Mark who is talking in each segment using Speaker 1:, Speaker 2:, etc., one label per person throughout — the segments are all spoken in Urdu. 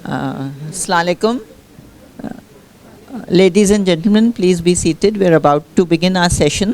Speaker 1: Assalamu alaikum. Ladies and gentlemen, please be seated. We are about to begin our session.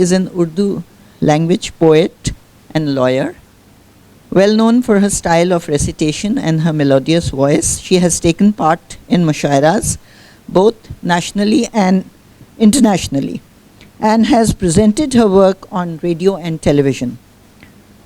Speaker 1: is an Urdu language poet and lawyer. Well known for her style of recitation and her melodious voice, she has taken part in mushairas both nationally and internationally and has presented her work on radio and television.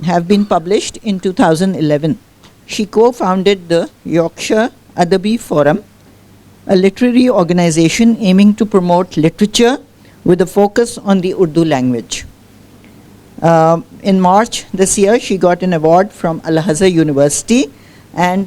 Speaker 1: have been published in 2011. She co-founded the Yorkshire Adabi Forum, a literary organization aiming to promote literature with a focus on the Urdu language. In March this year, she got an award from Al-Azhar University and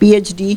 Speaker 1: PhD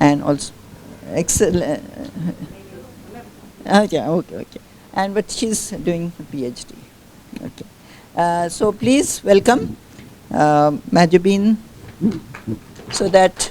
Speaker 1: and also okay, and but she's doing PhD. Okay, so please welcome Mahjabeen, so that.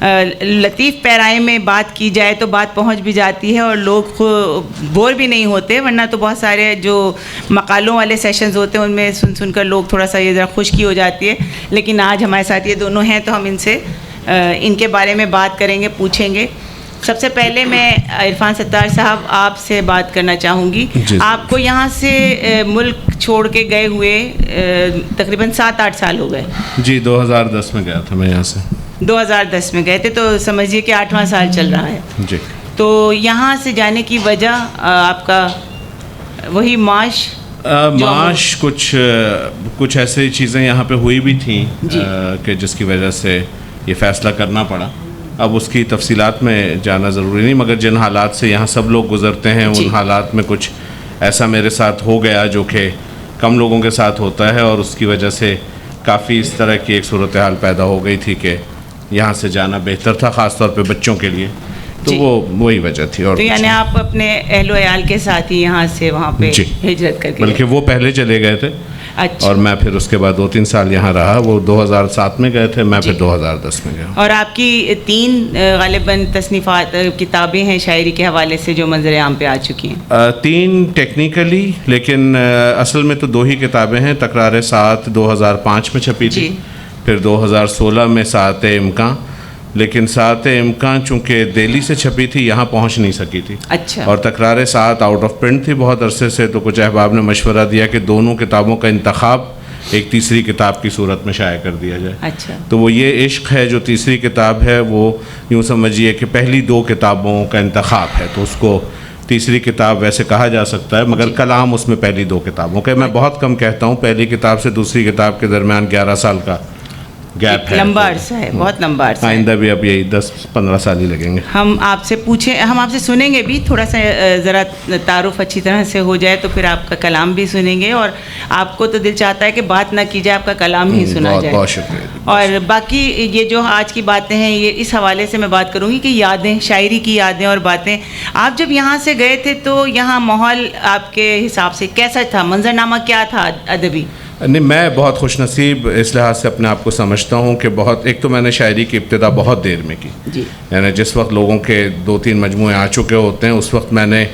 Speaker 2: لطیف پیرائے میں بات کی جائے تو بات پہنچ بھی جاتی ہے اور لوگ بور بھی نہیں ہوتے، ورنہ تو بہت سارے جو مقالوں والے سیشنز ہوتے ہیں ان میں سن کر لوگ تھوڑا سا یہ ذرا خشکی ہو جاتی ہے. لیکن آج ہمارے ساتھ یہ دونوں ہیں تو ہم ان سے ان کے بارے میں بات کریں گے، پوچھیں گے. سب سے پہلے میں عرفان ستار صاحب آپ سے بات کرنا چاہوں گی. آپ کو یہاں سے ملک چھوڑ کے گئے ہوئے تقریباً 7-8 سال ہو گئے.
Speaker 3: جی 2010 میں گیا تھا میں یہاں سے.
Speaker 2: 2010 میں گئے تھے تو سمجھیے کہ 8واں سال چل رہا ہے.
Speaker 3: جی.
Speaker 2: تو یہاں سے جانے کی وجہ آپ کا وہی معاش
Speaker 3: کچھ ایسے چیزیں یہاں پہ ہوئی بھی تھیں کہ جس کی وجہ سے یہ فیصلہ کرنا پڑا. اب اس کی تفصیلات میں جانا ضروری نہیں، مگر جن حالات سے یہاں سب لوگ گزرتے ہیں ان حالات میں کچھ ایسا میرے ساتھ ہو گیا جو کہ کم لوگوں کے ساتھ ہوتا ہے، اور اس کی وجہ سے کافی اس طرح کی ایک صورتحال پیدا ہو گئی تھی کہ یہاں سے جانا بہتر تھا، خاص طور پہ بچوں کے لیے. تو وہی وجہ تھی. اور
Speaker 2: تو یعنی آپ اپنے اہل و عیال کے ساتھ ہی یہاں سے وہاں پہ ہجرت کر کے؟
Speaker 3: بلکہ وہ پہلے چلے گئے تھے.
Speaker 2: اچھا.
Speaker 3: اور میں پھر اس کے بعد 2-3 سال یہاں رہا. وہ 2007 میں گئے تھے، میں پھر 2010 میں گیا.
Speaker 2: اور آپ کی 3 غالباً تصنیفات کتابیں ہیں شاعری کے حوالے سے جو منظر عام پہ آ چکی ہیں.
Speaker 3: 3 ٹیکنیکلی، لیکن اصل میں تو 2 ہی کتابیں ہیں. تکرار ساعت 2005 میں چھپی تھی، پھر 2016 میں ساعت امکان. لیکن ساعت امکان چونکہ دہلی سے چھپی تھی یہاں پہنچ نہیں سکی تھی.
Speaker 2: اچھا.
Speaker 3: اور تکرار ساعت آؤٹ آف پرنٹ تھی بہت عرصے سے. تو کچھ احباب نے مشورہ دیا کہ دونوں کتابوں کا انتخاب ایک تیسری کتاب کی صورت میں شائع کر دیا جائے.
Speaker 2: اچھا.
Speaker 3: تو وہ یہ عشق ہے جو تیسری کتاب ہے، وہ یوں سمجھیے کہ پہلی 2 کتابوں کا انتخاب ہے، تو اس کو تیسری کتاب ویسے کہا جا سکتا ہے، مگر کلام اس میں پہلی 2 کتابوں کا. میں بہت کم کہتا ہوں، پہلی کتاب سے دوسری کتاب کے درمیان 11 سال کا گیپ ہے.
Speaker 2: لمبا عرصہ ہے، بہت لمبا عرصہ.
Speaker 3: آئندہ بھی اب یہی 10-15 سال ہی لگیں گے.
Speaker 2: ہم آپ سے سنیں گے بھی، تھوڑا سا ذرا تعارف اچھی طرح سے ہو جائے تو پھر آپ کا کلام بھی سنیں گے. اور آپ کو تو دل چاہتا ہے کہ بات نہ کی جائے، آپ کا کلام ہی سنا جائے.
Speaker 3: بہت شکریہ.
Speaker 2: اور باقی یہ جو آج کی باتیں ہیں یہ اس حوالے سے میں بات کروں گی کہ یادیں، شاعری کی یادیں اور باتیں. آپ جب یہاں سے گئے تھے تو یہاں ماحول آپ کے حساب سے کیسا تھا؟ منظرنامہ کیا تھا ادبی؟
Speaker 3: نہیں، میں بہت خوش نصیب اس لحاظ سے اپنے آپ کو سمجھتا ہوں کہ ایک تو میں نے شاعری کی ابتدا بہت دیر میں کی. یعنی جس وقت لوگوں کے 2-3 مجموعے آ چکے ہوتے ہیں اس وقت میں نے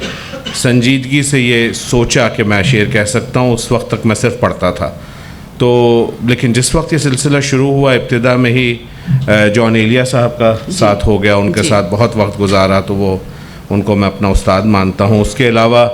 Speaker 3: سنجیدگی سے یہ سوچا کہ میں شعر کہہ سکتا ہوں. اس وقت تک میں صرف پڑھتا تھا. تو لیکن جس وقت یہ سلسلہ شروع ہوا ابتدا میں ہی جان ایلیا صاحب کا ساتھ ہو گیا، ان کے ساتھ بہت وقت گزارا، تو ان کو میں اپنا استاد مانتا ہوں. اس کے علاوہ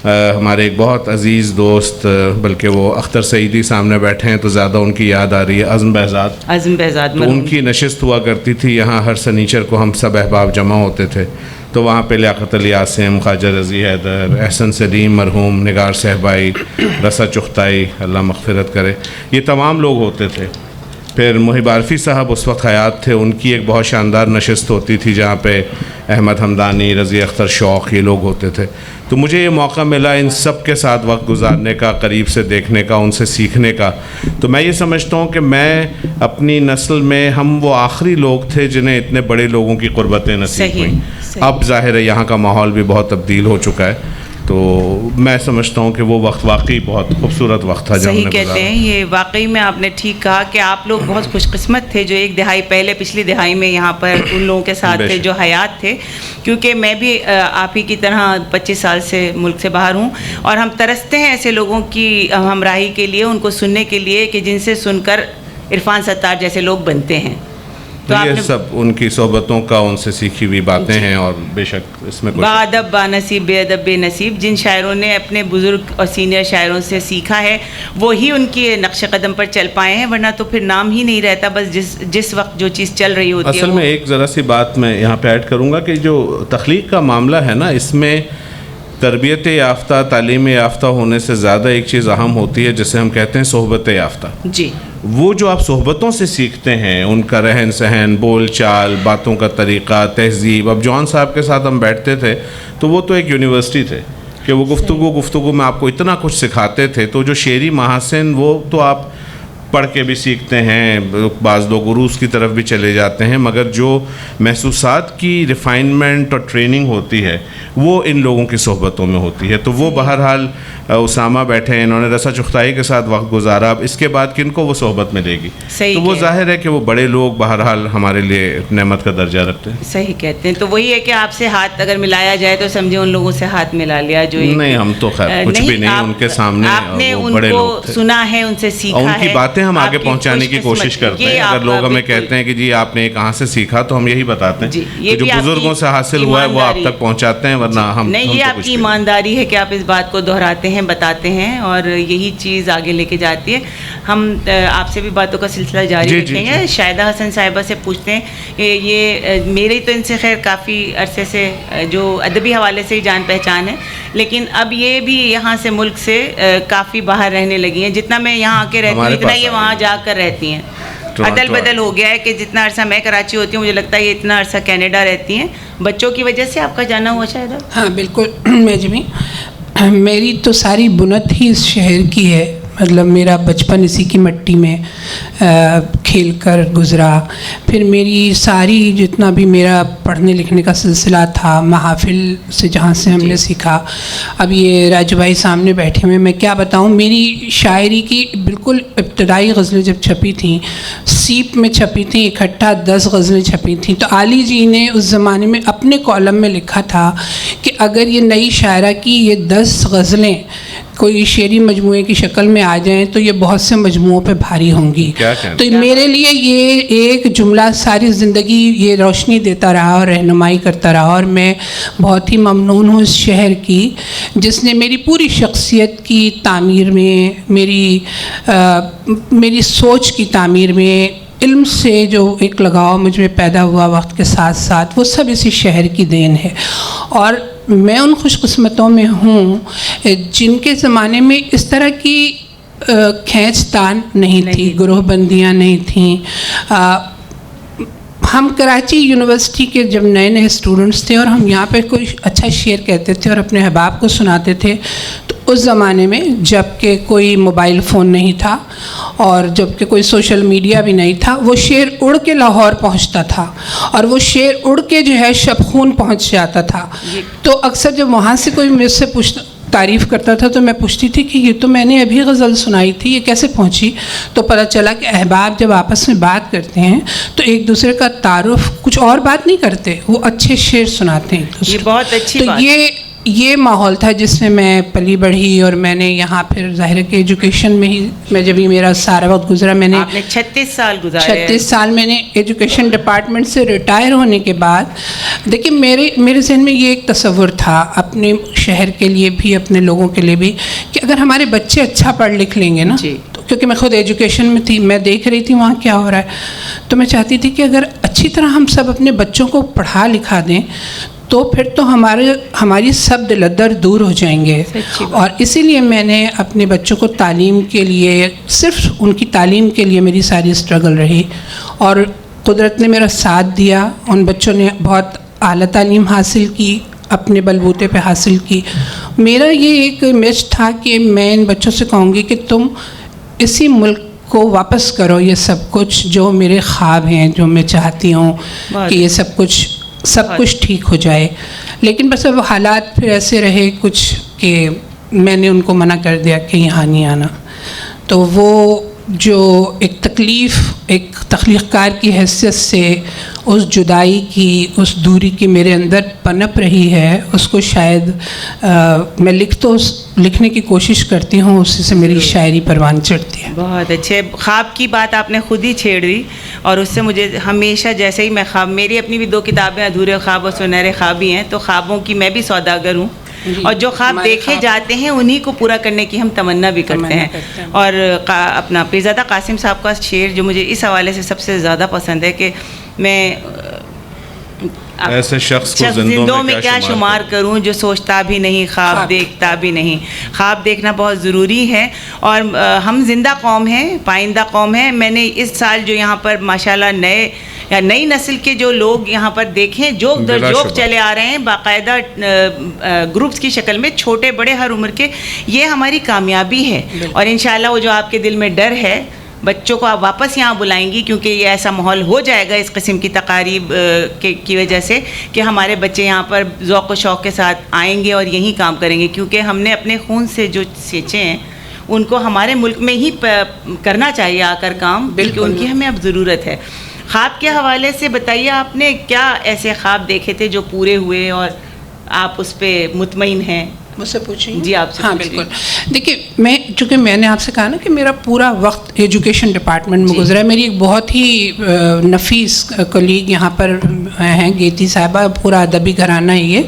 Speaker 3: ہمارے ایک بہت عزیز دوست، بلکہ وہ اختر سعیدی سامنے بیٹھے ہیں تو زیادہ ان کی یاد آ رہی ہے، عزم بہزاد. تو ان کی نشست ہوا کرتی تھی یہاں، ہر سنیچر کو ہم سب احباب جمع ہوتے تھے. تو وہاں پہ لیاقت علی عاصم، خواجہ رضی حیدر، احسن سلیم مرحوم، نگار صاحبائی، رسا چغتائی اللہ مغفرت کرے، یہ تمام لوگ ہوتے تھے. پھر محب عارفی صاحب اس وقت حیات تھے، ان کی ایک بہت شاندار نشست ہوتی تھی جہاں پہ احمد حمدانی، رضی اختر شوق، یہ لوگ ہوتے تھے. تو مجھے یہ موقع ملا ان سب کے ساتھ وقت گزارنے کا، قریب سے دیکھنے کا، ان سے سیکھنے کا. تو میں یہ سمجھتا ہوں کہ میں اپنی نسل میں ہم وہ آخری لوگ تھے جنہیں اتنے بڑے لوگوں کی قربتیں نصیب ہوئیں. اب ظاہر ہے یہاں کا ماحول بھی بہت تبدیل ہو چکا ہے، تو میں سمجھتا ہوں کہ وہ وقت واقعی بہت خوبصورت وقت تھا جو ہم نے گزارا.
Speaker 2: صحیح کہتے ہیں، یہ واقعی میں آپ نے ٹھیک کہا کہ آپ لوگ بہت خوش قسمت تھے جو 1 دہائی پہلے، پچھلی دہائی میں یہاں پر ان لوگوں کے ساتھ تھے جو حیات تھے. کیونکہ میں بھی آپ ہی کی طرح 25 سال سے ملک سے باہر ہوں، اور ہم ترستے ہیں ایسے لوگوں کی ہمراہی کے لیے، ان کو سننے کے لیے کہ جن سے سن کر عرفان ستار جیسے لوگ بنتے ہیں.
Speaker 3: تو یہ سب ان کی صحبتوں کا، ان سے سیکھی ہوئی باتیں ہیں، اور بے شک اس میں
Speaker 2: با ادب با نصیب، بے ادب بے نصیب. جن شاعروں نے اپنے بزرگ اور سینئر شاعروں سے سیکھا ہے وہی ان کی نقش قدم پر چل پائے ہیں، ورنہ تو پھر نام ہی نہیں رہتا. بس جس وقت جو چیز چل رہی ہوتی ہے.
Speaker 3: اصل میں ایک ذرا سی بات میں یہاں پہ ایڈ کروں گا کہ جو تخلیق کا معاملہ ہے نا، اس میں تربیت یافتہ، تعلیم یافتہ ہونے سے زیادہ ایک چیز اہم ہوتی ہے جسے ہم کہتے ہیں صحبت یافتہ.
Speaker 2: جی.
Speaker 3: وہ جو آپ صحبتوں سے سیکھتے ہیں، ان کا رہن سہن، بول چال، باتوں کا طریقہ، تہذیب. اب جوان صاحب کے ساتھ ہم بیٹھتے تھے تو وہ تو ایک یونیورسٹی تھے کہ وہ گفتگو میں آپ کو اتنا کچھ سکھاتے تھے. تو جو شعری محاسن وہ تو آپ پڑھ کے بھی سیکھتے ہیں, بعض لوگ عروس کی طرف بھی چلے جاتے ہیں, مگر جو محسوسات کی ریفائنمنٹ اور ٹریننگ ہوتی ہے وہ ان لوگوں کی صحبتوں میں ہوتی ہے. تو وہ بہرحال اسامہ بیٹھے ہیں, انہوں نے رسا چختائی کے ساتھ وقت گزارا, اب اس کے بعد کن کو وہ صحبت ملے گی؟ تو وہ ظاہر ہے کہ وہ بڑے لوگ بہرحال ہمارے لیے نعمت کا درجہ رکھتے ہیں.
Speaker 2: صحیح کہتے ہیں. تو وہی ہے کہ آپ سے ہاتھ اگر ملایا جائے تو سمجھے ان لوگوں سے ہاتھ ملا لیا. جو
Speaker 3: نہیں, ہم تو خیر کچھ بھی نہیں, ان کے سامنے
Speaker 2: آپ نے ان
Speaker 3: بڑے
Speaker 2: کو
Speaker 3: لوگ تھے,
Speaker 2: سنا ہے, ان سے سیکھا ہے,
Speaker 3: ان کی باتیں ہم آگے پہنچانے کی کوشش کرتے ہیں. اگر لوگ ہمیں کہتے ہیں کہ جی آپ نے کہاں سے سیکھا, تو ہم یہی بتاتے ہیں کہ جو بزرگوں سے حاصل ہوا ہے وہ آپ تک پہنچاتے ہیں, ورنہ ہم
Speaker 2: نہیں. یہ آپ کی ایمانداری ہے کہ آپ اس بات کو دہراتے ہیں, بتاتے ہیں, اور یہی چیز آگے لے کے جاتی ہے. ہم آپ سے بھی باتوں کا سلسلہ جاری رکھیں گے. شاہدہ حسن صاحبہ سے پوچھتے ہیں کہ یہ میری تو ان سے خیر کافی عرصے سے جو ادبی حوالے سے ہی جان پہچان ہے, لیکن اب یہ بھی یہاں سے ملک سے کافی باہر رہنے لگی ہیں. جتنا میں یہاں آ کے رہتی ہوں اتنا یہ وہاں جا کر رہتی ہیں. عدل بدل ہو گیا ہے کہ جتنا عرصہ میں کراچی ہوتی ہوں مجھے لگتا ہے یہ اتنا عرصہ کینیڈا رہتی ہیں. بچوں کی وجہ سے آپ کا جانا ہوا شاید؟
Speaker 4: ہاں بالکل. میں میری تو ساری بنت ہی اس شہر کی ہے, مطلب میرا بچپن اسی کی مٹی میں کھیل کر گزرا. پھر میری ساری جتنا بھی میرا پڑھنے لکھنے کا سلسلہ تھا محافل سے جہاں سے ہم نے سیکھا. اب یہ راجو بھائی سامنے بیٹھے ہوئے, میں کیا بتاؤں, میری شاعری کی بالکل ابتدائی غزلیں جب چھپی تھیں, سیپ میں چھپی تھیں, اکٹھا 10 غزلیں چھپی تھیں. تو علی جی نے اس زمانے میں اپنے کالم میں لکھا تھا کہ اگر یہ نئی شاعرہ کی یہ 10 غزلیں کوئی شعری مجموعے کی شکل میں آ جائیں تو یہ بہت سے مجموعوں پہ بھاری ہوں گی. تو میرے لیے یہ ایک جملہ ساری زندگی یہ روشنی دیتا رہا اور رہنمائی کرتا رہا, اور میں بہت ہی ممنون ہوں اس شہر کی جس نے میری پوری شخصیت کی تعمیر میں, میری سوچ کی تعمیر میں, علم سے جو ایک لگاؤ مجھ میں پیدا ہوا وقت کے ساتھ ساتھ, وہ سب اسی شہر کی دین ہے. اور میں ان خوش قسمتوں میں ہوں جن کے زمانے میں اس طرح کی کھینچ تان نہیں تھی, گروہ بندیاں نہیں تھیں. ہم کراچی یونیورسٹی کے جب نئے نئے اسٹوڈنٹس تھے اور ہم یہاں پہ کوئی اچھا شعر کہتے تھے اور اپنے احباب کو سناتے تھے, تو اس زمانے میں جب کہ کوئی موبائل فون نہیں تھا اور جب کہ کوئی سوشل میڈیا بھی نہیں تھا, وہ شعر اڑ کے لاہور پہنچتا تھا اور وہ شعر اڑ کے جو ہے شبخون پہنچ جاتا تھا. تو اکثر جب وہاں سے کوئی مجھ سے تعریف کرتا تھا تو میں پوچھتی تھی کہ یہ تو میں نے ابھی غزل سنائی تھی, یہ کیسے پہنچی؟ تو پتہ چلا کہ احباب جب آپس میں بات کرتے ہیں تو ایک دوسرے کا تعارف, کچھ اور بات نہیں کرتے, وہ اچھے شعر سناتے ہیں ایک دوسرے.
Speaker 2: یہ بہت اچھی بات.
Speaker 4: تو یہ ماحول تھا جس میں میں پلی بڑھی, اور میں نے یہاں پھر ظاہر کہ ایجوکیشن میں ہی میں جب یہ میرا سارا وقت گزرا, میں نے
Speaker 2: 36 سال گزارے.
Speaker 4: 36 سال میں نے ایجوکیشن ڈپارٹمنٹ سے ریٹائر ہونے کے بعد, دیکھیں میرے ذہن میں یہ ایک تصور تھا اپنے شہر کے لیے بھی, اپنے لوگوں کے لیے بھی, کہ اگر ہمارے بچے اچھا پڑھ لکھ لیں گے نا, کیونکہ میں خود ایجوکیشن میں تھی, میں دیکھ رہی تھی وہاں کیا ہو رہا ہے, تو میں چاہتی تھی کہ اگر اچھی طرح ہم سب اپنے بچوں کو پڑھا لکھا دیں تو پھر تو ہماری سب دلدر دور ہو جائیں گے. اور اسی لیے میں نے اپنے بچوں کو تعلیم کے لیے, صرف ان کی تعلیم کے لیے میری ساری اسٹرگل رہی, اور قدرت نے میرا ساتھ دیا. ان بچوں نے بہت اعلیٰ تعلیم حاصل کی, اپنے بلبوتے پہ حاصل کی. میرا یہ ایک امیج تھا کہ میں ان بچوں سے کہوں گی کہ تم اسی ملک کو واپس کرو یہ سب کچھ جو میرے خواب ہیں, جو میں چاہتی ہوں کہ یہ سب کچھ ٹھیک ہو جائے. لیکن بس اب حالات پھر ایسے رہے کچھ کہ میں نے ان کو منع کر دیا کہ یہاں نہیں آنا. تو وہ جو ایک تکلیف ایک تخلیق کار کی حیثیت سے اس جدائی کی, اس دوری کی میرے اندر پنپ رہی ہے, اس کو شاید میں لکھنے کی کوشش کرتی ہوں, اسی سے میری شاعری پروان چڑھتی ہے.
Speaker 2: بہت اچھے. خواب کی بات آپ نے خود ہی چھیڑ دی, اور اس سے مجھے ہمیشہ جیسے ہی میں خواب, میری اپنی بھی 2 کتابیں ادھورے خواب اور سنہرے خواب ہی ہیں, تو خوابوں کی میں بھی سوداگر ہوں, اور جو خواب دیکھے جاتے ہیں انہی کو پورا کرنے کی ہم تمنا بھی کرتے ہیں. اور اپنا پیرزادہ قاسم صاحب کا شعر جو مجھے اس حوالے سے سب سے زیادہ پسند ہے کہ میں
Speaker 3: ایسے شخص کو
Speaker 2: زندوں میں کیا شمار کروں جو سوچتا بھی نہیں, خواب دیکھتا بھی نہیں. خواب دیکھنا بہت ضروری ہے, اور ہم زندہ قوم ہیں, پائندہ قوم ہیں. میں نے اس سال جو یہاں پر ماشاءاللہ نئی نسل کے جو لوگ یہاں پر دیکھیں, جوک در جوک چلے آ رہے ہیں باقاعدہ گروپس کی شکل میں, چھوٹے بڑے ہر عمر کے, یہ ہماری کامیابی ہے. اور انشاءاللہ وہ جو آپ کے دل میں ڈر ہے بچوں کو آپ واپس یہاں بلائیں گی، کیونکہ یہ ایسا ماحول ہو جائے گا اس قسم کی تقاریب کی وجہ سے کہ ہمارے بچے یہاں پر ذوق و شوق کے ساتھ آئیں گے اور یہیں کام کریں گے، کیونکہ ہم نے اپنے خون سے جو سینچے ہیں ان کو ہمارے ملک میں ہی کرنا چاہیے آ کر کام، بلکہ ان کی ہمیں اب ضرورت ہے. خواب کے حوالے سے بتائیے، آپ نے کیا ایسے خواب دیکھے تھے جو پورے ہوئے اور آپ اس پہ مطمئن ہیں؟
Speaker 4: مجھ سے پوچھیں؟
Speaker 2: جی آپ سے.
Speaker 4: ہاں بالکل. دیکھیے چونکہ میں نے آپ سے کہا نا کہ میرا پورا وقت ایجوکیشن ڈپارٹمنٹ میں گزرا ہے. میری ایک بہت ہی نفیس کلیگ یہاں پر ہیں، گیتی صاحبہ، پورا ادبی گھرانہ ہے یہ،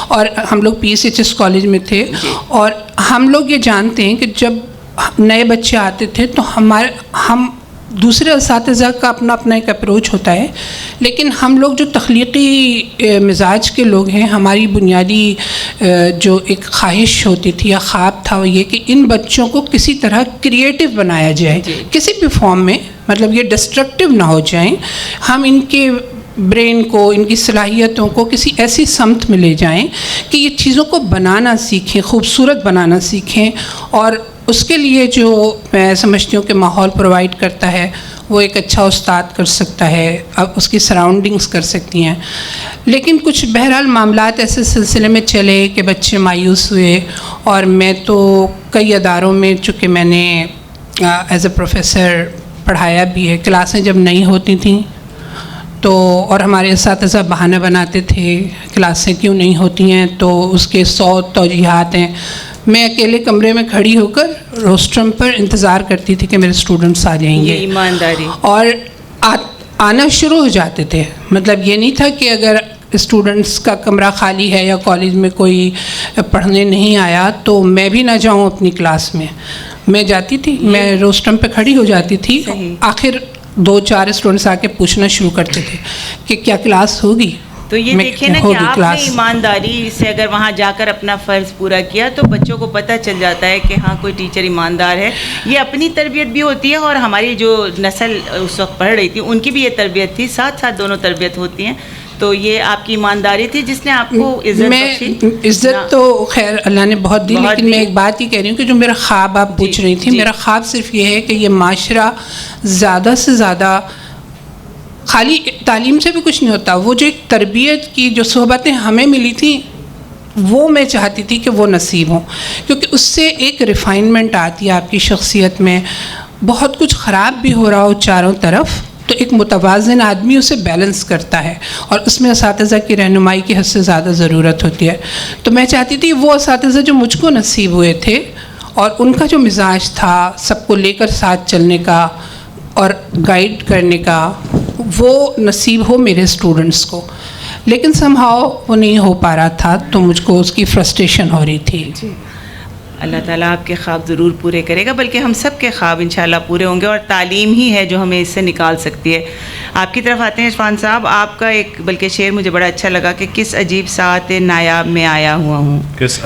Speaker 4: اور ہم لوگ PSHS کالج میں تھے، اور ہم لوگ یہ جانتے ہیں کہ جب نئے بچے آتے تھے تو ہم دوسرے اساتذہ کا اپنا ایک اپروچ ہوتا ہے، لیکن ہم لوگ جو تخلیقی مزاج کے لوگ ہیں، ہماری بنیادی جو ایک خواہش ہوتی تھی یا خواب تھا وہ یہ کہ ان بچوں کو کسی طرح کریٹو بنایا جائے، کسی بھی فارم میں، مطلب یہ ڈسٹرکٹیو نہ ہو جائیں، ہم ان کے برین کو، ان کی صلاحیتوں کو کسی ایسی سمت میں لے جائیں کہ یہ چیزوں کو بنانا سیکھیں، خوبصورت بنانا سیکھیں. اور اس کے لیے جو میں سمجھتی ہوں کہ ماحول پرووائڈ کرتا ہے وہ ایک اچھا استاد کر سکتا ہے، اب اس کی سراؤنڈنگز کر سکتی ہیں. لیکن کچھ بہرحال معاملات ایسے سلسلے میں چلے کہ بچے مایوس ہوئے، اور میں تو کئی اداروں میں، چونکہ میں نے ایز اے پروفیسر پڑھایا بھی ہے، کلاسیں جب نہیں ہوتی تھیں تو، اور ہمارے اساتذہ بہانہ بناتے تھے کلاسیں کیوں نہیں ہوتی ہیں، تو اس کے 100 توجیحات ہیں. میں اکیلے کمرے میں کھڑی ہو کر روسٹرم پر انتظار کرتی تھی کہ میرے اسٹوڈنٹس آ جائیں گے،
Speaker 2: ایمانداری، اور
Speaker 4: آنا شروع ہو جاتے تھے. مطلب یہ نہیں تھا کہ اگر اسٹوڈنٹس کا کمرہ خالی ہے یا کالج میں کوئی پڑھنے نہیں آیا تو میں بھی نہ جاؤں اپنی کلاس میں. میں جاتی تھی، میں روسٹرم پہ کھڑی ہو جاتی تھی. آخر 2-4 اسٹوڈنٹس آ کے پوچھنا شروع کرتے تھے کہ کیا کلاس ہوگی.
Speaker 2: تو یہ دیکھیں نا کہ آپ نے ایمانداری سے اگر وہاں جا کر اپنا فرض پورا کیا تو بچوں کو پتہ چل جاتا ہے کہ ہاں کوئی ٹیچر ایماندار ہے. یہ اپنی تربیت بھی ہوتی ہے اور ہماری جو نسل اس وقت پڑھ رہی تھی ان کی بھی یہ تربیت تھی، ساتھ ساتھ دونوں تربیت ہوتی ہیں. تو یہ آپ کی ایمانداری تھی جس نے آپ کو عزت بخشی.
Speaker 4: عزت تو خیر اللہ نے بہت دی، لیکن میں ایک بات یہ کہہ رہی ہوں کہ جو میرا خواب آپ پوچھ رہی تھی، میرا خواب صرف یہ ہے کہ یہ معاشرہ زیادہ سے زیادہ، خالی تعلیم سے بھی کچھ نہیں ہوتا، وہ جو ایک تربیت کی جو صحبتیں ہمیں ملی تھیں وہ میں چاہتی تھی کہ وہ نصیب ہوں، کیونکہ اس سے ایک ریفائنمنٹ آتی ہے آپ کی شخصیت میں. بہت کچھ خراب بھی ہو رہا ہو چاروں طرف تو ایک متوازن آدمی اسے بیلنس کرتا ہے، اور اس میں اساتذہ کی رہنمائی کی حد سے زیادہ ضرورت ہوتی ہے. تو میں چاہتی تھی وہ اساتذہ جو مجھ کو نصیب ہوئے تھے اور ان کا جو مزاج تھا سب کو لے کر ساتھ چلنے کا اور گائیڈ کرنے کا، وہ نصیب ہو میرے اسٹوڈنٹس کو. لیکن سمہاؤ وہ نہیں ہو پا رہا تھا تو مجھ کو اس کی فرسٹریشن ہو رہی تھی.
Speaker 2: اللہ تعالیٰ آپ کے خواب ضرور پورے کرے گا، بلکہ ہم سب کے خواب انشاءاللہ پورے ہوں گے، اور تعلیم ہی ہے جو ہمیں اس سے نکال سکتی ہے. آپ کی طرف آتے ہیں عرفان صاحب. آپ کا ایک بلکہ شعر مجھے بڑا اچھا لگا کہ کس عجیب ساعت نایاب میں آیا ہوا ہوں، کس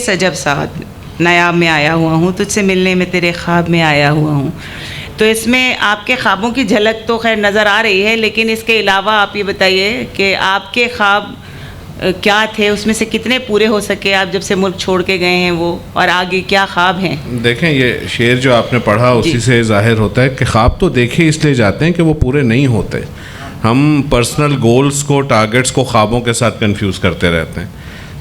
Speaker 2: عجب ساعت نایاب میں آیا ہوا ہوں، تجھ سے ملنے میں تیرے خواب میں آیا ہوا ہوں. تو اس میں آپ کے خوابوں کی جھلک تو خیر نظر آ رہی ہے، لیکن اس کے علاوہ آپ یہ بتائیے کہ آپ کے خواب کیا تھے، اس میں سے کتنے پورے ہو سکے آپ جب سے ملک چھوڑ کے گئے ہیں وہ، اور آگے کیا خواب ہیں؟
Speaker 3: دیکھیں یہ شعر جو آپ نے پڑھا اسی سے ظاہر ہوتا ہے کہ خواب تو دیکھے اس لیے جاتے ہیں کہ وہ پورے نہیں ہوتے. ہم پرسنل گولز کو، ٹارگٹس کو خوابوں کے ساتھ کنفیوز کرتے رہتے ہیں.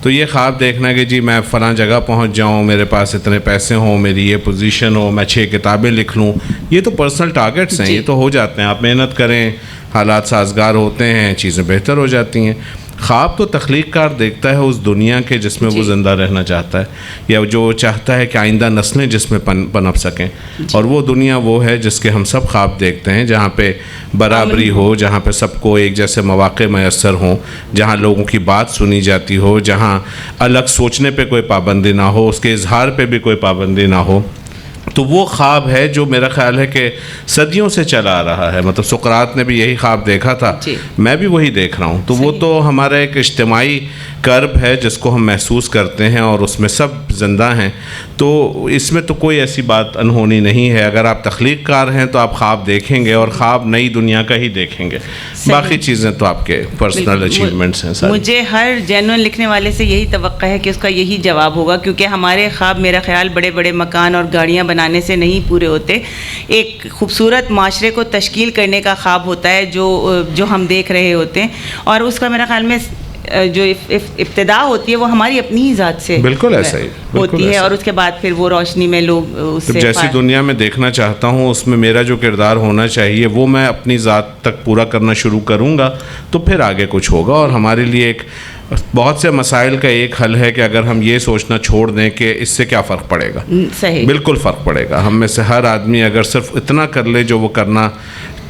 Speaker 3: تو یہ خواب دیکھنا کہ جی میں فلاں جگہ پہنچ جاؤں، میرے پاس اتنے پیسے ہوں، میری یہ پوزیشن ہو، میں 6 کتابیں لکھ لوں، یہ تو پرسنل ٹارگٹس ہیں، یہ تو ہو جاتے ہیں. آپ محنت کریں، حالات سازگار ہوتے ہیں، چیزیں بہتر ہو جاتی ہیں. خواب تو تخلیق کار دیکھتا ہے اس دنیا کے جس میں وہ زندہ رہنا چاہتا ہے، یا جو چاہتا ہے کہ آئندہ نسلیں جس میں پنپ سکیں. اور وہ دنیا وہ ہے جس کے ہم سب خواب دیکھتے ہیں، جہاں پہ برابری ہو، جہاں پہ سب کو ایک جیسے مواقع میسر ہوں، جہاں لوگوں کی بات سنی جاتی ہو، جہاں الگ سوچنے پہ کوئی پابندی نہ ہو، اس کے اظہار پہ بھی کوئی پابندی نہ ہو. تو وہ خواب ہے جو میرا خیال ہے کہ صدیوں سے چلا آ رہا ہے. مطلب سقراط نے بھی یہی خواب دیکھا تھا، میں بھی وہی دیکھ رہا ہوں. تو وہ تو ہمارا ایک اجتماعی کرب ہے جس کو ہم محسوس کرتے ہیں اور اس میں سب زندہ ہیں. تو اس میں تو کوئی ایسی بات انہونی نہیں ہے. اگر آپ تخلیق کار ہیں تو آپ خواب دیکھیں گے اور خواب نئی دنیا کا ہی دیکھیں گے. باقی چیزیں تو آپ کے پرسنل اچیومنٹس ہیں.
Speaker 2: مجھے ہر جینوئن لکھنے والے سے یہی توقع ہے کہ اس کا یہی جواب ہوگا, کیونکہ ہمارے خواب میرا خیال بڑے بڑے مکان اور گاڑیاں بنانے سے نہیں پورے ہوتے. ایک خوبصورت معاشرے کو تشکیل کرنے کا خواب ہوتا ہے جو ہم دیکھ رہے ہوتے ہیں, اور اس کا میرا خیال میں جو ابتدا ہوتی ہے وہ ہماری اپنی ہی ذات سے
Speaker 3: بالکل ایسا ہی
Speaker 2: ہوتی ہے, اور اس کے بعد پھر وہ روشنی میں لوگ اس سے
Speaker 3: جیسی دنیا میں دیکھنا چاہتا ہوں اس میں میرا جو کردار ہونا چاہیے وہ میں اپنی ذات تک پورا کرنا شروع کروں گا تو پھر آگے کچھ ہوگا. اور ہمارے لیے ایک بہت سے مسائل کا ایک حل ہے کہ اگر ہم یہ سوچنا چھوڑ دیں کہ اس سے کیا فرق پڑے گا.
Speaker 2: صحیح,
Speaker 3: بالکل فرق پڑے گا. ہم میں سے ہر آدمی اگر صرف اتنا کر لے جو وہ کرنا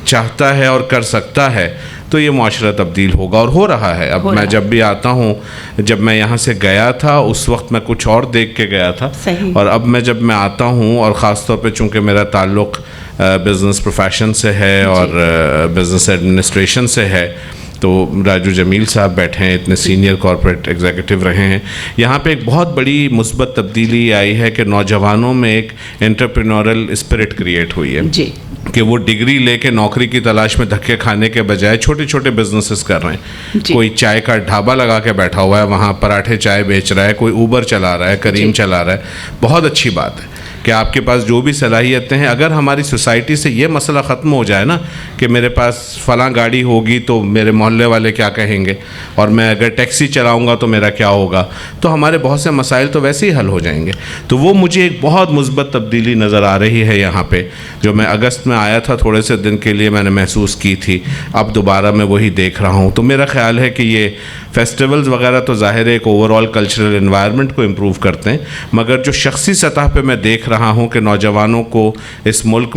Speaker 3: چاہتا ہے اور کر سکتا ہے تو یہ معاشرہ تبدیل ہوگا, اور ہو رہا ہے. اب میں جب بھی آتا ہوں, جب میں یہاں سے گیا تھا اس وقت میں کچھ اور دیکھ کے گیا تھا, اور اب جب میں آتا ہوں, اور خاص طور پہ چونکہ میرا تعلق بزنس پروفیشن سے ہے اور بزنس ایڈمنسٹریشن سے ہے, تو راجو جمیل صاحب بیٹھے ہیں, اتنے سینئر کارپوریٹ ایگزیکٹو رہے ہیں. یہاں پہ ایک بہت بڑی مثبت تبدیلی آئی ہے کہ نوجوانوں میں ایک انٹرپرینورل اسپرٹ کریٹ ہوئی ہے
Speaker 2: جی,
Speaker 3: کہ وہ ڈگری لے کے نوکری کی تلاش میں دھکے کھانے کے بجائے چھوٹے چھوٹے بزنسز کر رہے ہیں. کوئی چائے کا ڈھابا لگا کے بیٹھا ہوا ہے, وہاں پراٹھے چائے بیچ رہا ہے, کوئی اوبر چلا رہا ہے, کریم چلا رہا ہے. بہت اچھی بات ہے کہ آپ کے پاس جو بھی صلاحیتیں ہیں, اگر ہماری سوسائٹی سے یہ مسئلہ ختم ہو جائے نا کہ میرے پاس فلاں گاڑی ہوگی تو میرے محلے والے کیا کہیں گے, اور میں اگر ٹیکسی چلاؤں گا تو میرا کیا ہوگا, تو ہمارے بہت سے مسائل تو ویسے ہی حل ہو جائیں گے. تو وہ مجھے ایک بہت مثبت تبدیلی نظر آ رہی ہے یہاں پہ, جو میں اگست میں آیا تھا تھوڑے سے دن کے لیے میں نے محسوس کی تھی, اب دوبارہ میں وہی دیکھ رہا ہوں. تو میرا خیال ہے کہ یہ فیسٹیولز وغیرہ تو ظاہر ہے ایک اوور آل کلچرل انوائرمنٹ کو امپروو کرتے ہیں, مگر جو شخصی سطح پہ میں دیکھ رہا ہوں کہ نوجوانوں کو اس ملک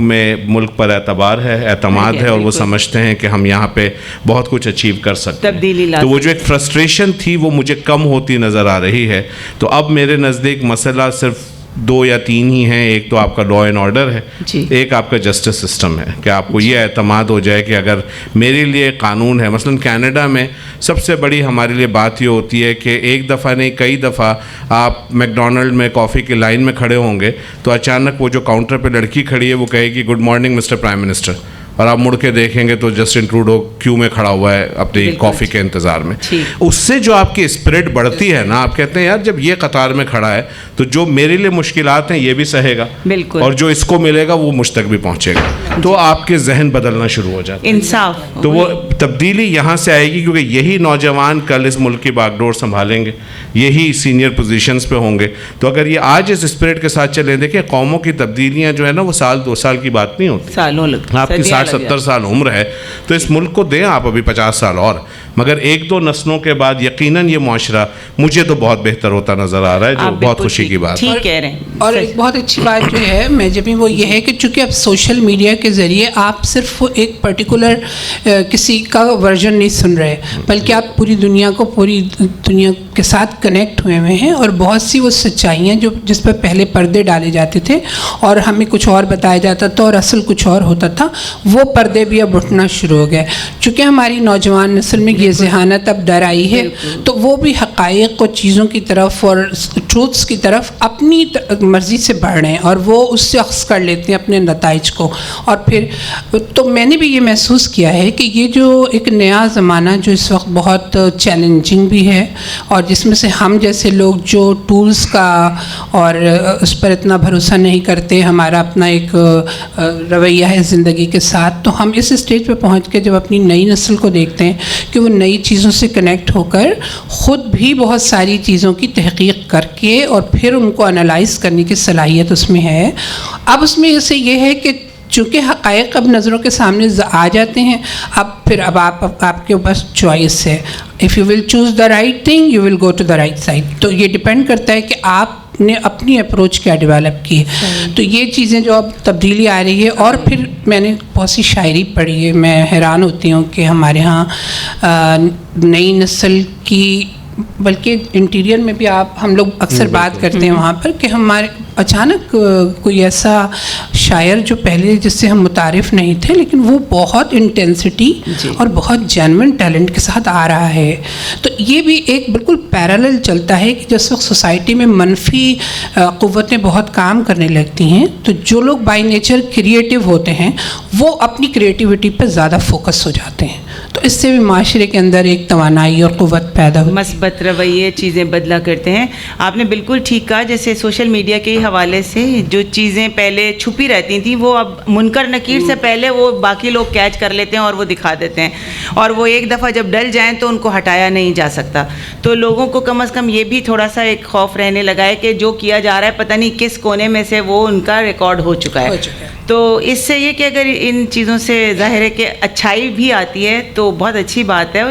Speaker 3: پر اعتبار ہے, اعتماد ہے, اور وہ سمجھتے ہیں کہ ہم یہاں پہ بہت کچھ اچیو کر سکتے ہیں. تو وہ جو ایک فرسٹریشن تھی وہ مجھے کم ہوتی نظر آ رہی ہے. تو اب میرے نزدیک مسئلہ صرف 2 یا 3 ہی ہیں. ایک تو آپ کا لا اینڈ آرڈر ہے, ایک آپ کا جسٹس سسٹم ہے, کہ آپ کو یہ اعتماد ہو جائے کہ اگر میرے لیے قانون ہے. مثلا کینیڈا میں سب سے بڑی ہمارے لیے بات یہ ہوتی ہے کہ ایک دفعہ نہیں کئی دفعہ آپ میک ڈونلڈ میں کافی کی لائن میں کھڑے ہوں گے تو اچانک وہ جو کاؤنٹر پہ لڑکی کھڑی ہے وہ کہے گی good morning mister prime minister, اور آپ مڑ کے دیکھیں گے تو جسٹن ٹروڈو کیو میں کھڑا ہوا ہے اپنی کافی کے انتظار میں. اس سے جو آپ کی اسپرٹ بڑھتی ہے نا, آپ کہتے ہیں یار جب یہ قطار میں کھڑا ہے تو جو میرے لیے مشکلات ہیں یہ بھی سہے گا, اور جو اس کو ملے گا وہ مجھ تک بھی پہنچے گا. تو آپ کے ذہن بدلنا شروع ہو جاتے ہیں,
Speaker 2: انصاف.
Speaker 3: تو وہ تبدیلی یہاں سے آئے گی, کیونکہ یہی نوجوان کل اس ملک کی باغ ڈور سنبھالیں گے, یہی سینئر پوزیشنز پہ ہوں گے. تو اگر یہ آج اس اسپرٹ کے ساتھ چلیں, دیکھیں قوموں کی تبدیلیاں جو ہے نا وہ 1-2 سال کی بات نہیں ہوتی,
Speaker 2: سالوں لگتے.
Speaker 3: آپ کی 60-70 سال عمر ہے تو اس ملک کو دیں آپ ابھی 50 سال اور, مگر 1-2 نسلوں کے بعد یقیناً یہ معاشرہ مجھے تو بہت بہتر ہوتا نظر آ رہا ہے, جو بہت خوشی کی بات ہے.
Speaker 2: ٹھیک کہہ رہے ہیں.
Speaker 4: اور ایک بہت اچھی بات جو ہے میں جب وہ یہ ہے کہ چونکہ اب سوشل میڈیا کے ذریعے آپ صرف ایک پرٹیکولر کسی کا ورژن نہیں سن رہے, بلکہ آپ پوری دنیا کے ساتھ کنیکٹ ہوئے ہیں, اور بہت سی وہ سچائیاں جو جس پر پہلے پردے ڈالے جاتے تھے اور ہمیں کچھ اور بتایا جاتا تھا اور اصل کچھ اور ہوتا تھا, وہ پردے بھی اب اٹھنا شروع ہو گئے. چونکہ ہماری نوجوان نسل میں یہ ذہانت اب ڈر آئی ہے تو وہ بھی حقائق اور چیزوں کی طرف اور ٹروتھس کی طرف اپنی مرضی سے بڑھ رہے ہیں, اور وہ اس سے اخذ کر لیتے ہیں اپنے نتائج کو. اور پھر تو میں نے بھی یہ محسوس کیا ہے کہ یہ جو ایک نیا زمانہ جو اس وقت بہت چیلنجنگ بھی ہے, اور جس میں سے ہم جیسے لوگ جو ٹولز کا اور اس پر اتنا بھروسہ نہیں کرتے, ہمارا اپنا ایک رویہ ہے زندگی کے ساتھ, تو ہم اس اسٹیج پہ پہنچ کے جب اپنی نئی نسل کو دیکھتے ہیں کہ وہ نئی چیزوں سے کنیکٹ ہو کر خود بھی بہت ساری چیزوں کی تحقیق کر کے اور پھر ان کو انالائز کرنے کی صلاحیت اس میں ہے. اب اس میں سے یہ ہے کہ چونکہ حقائق اب نظروں کے سامنے آ جاتے ہیں, اب آپ کے پاس چوائس ہے. If you will choose the right thing you will go to the right side. تو یہ ڈپینڈ کرتا ہے کہ آپ نے اپنی اپروچ کیا ڈیولپ کی. تو یہ چیزیں جو اب تبدیلی آ رہی ہے, اور پھر میں نے بہت سی شاعری پڑھی ہے, میں حیران ہوتی ہوں کہ ہمارے ہاں نئی نسل کی, بلکہ انٹیریئر میں بھی ہم لوگ اکثر بات کرتے ہیں وہاں پر کہ ہمارے اچانک کوئی ایسا شاعر جو پہلے جس سے ہم متعارف نہیں تھے لیکن وہ بہت انٹینسٹی اور بہت جینوئن ٹیلنٹ کے ساتھ آ رہا ہے. تو یہ بھی ایک بالکل پیرالل چلتا ہے کہ جس وقت سوسائٹی میں منفی قوتیں بہت کام کرنے لگتی ہیں تو جو لوگ بائی نیچر کریٹیو ہوتے ہیں وہ اپنی کریٹیوٹی پہ زیادہ فوکس ہو جاتے ہیں. تو اس سے بھی معاشرے کے اندر ایک توانائی اور قوت پیدا ہوتی ہے.
Speaker 2: مثبت رویے چیزیں بدلا کرتے ہیں. آپ نے بالکل ٹھیک کہا. جیسے سوشل میڈیا کے حوالے سے جو چیزیں پہلے چھپی رہتی تھیں وہ اب منکر نکیر سے پہلے وہ باقی لوگ کیچ کر لیتے ہیں اور وہ دکھا دیتے ہیں, اور وہ ایک دفعہ جب ڈل جائیں تو ان کو ہٹایا نہیں جا سکتا. تو لوگوں کو کم از کم یہ بھی تھوڑا سا ایک خوف رہنے لگا ہے کہ جو کیا جا رہا ہے پتہ نہیں کس کونے میں سے وہ ان کا ریکارڈ ہو چکا ہے. تو اس سے یہ کہ اگر ان چیزوں سے ظاہر ہے کہ اچھائی بھی آتی ہے تو بہت اچھی بات ہے.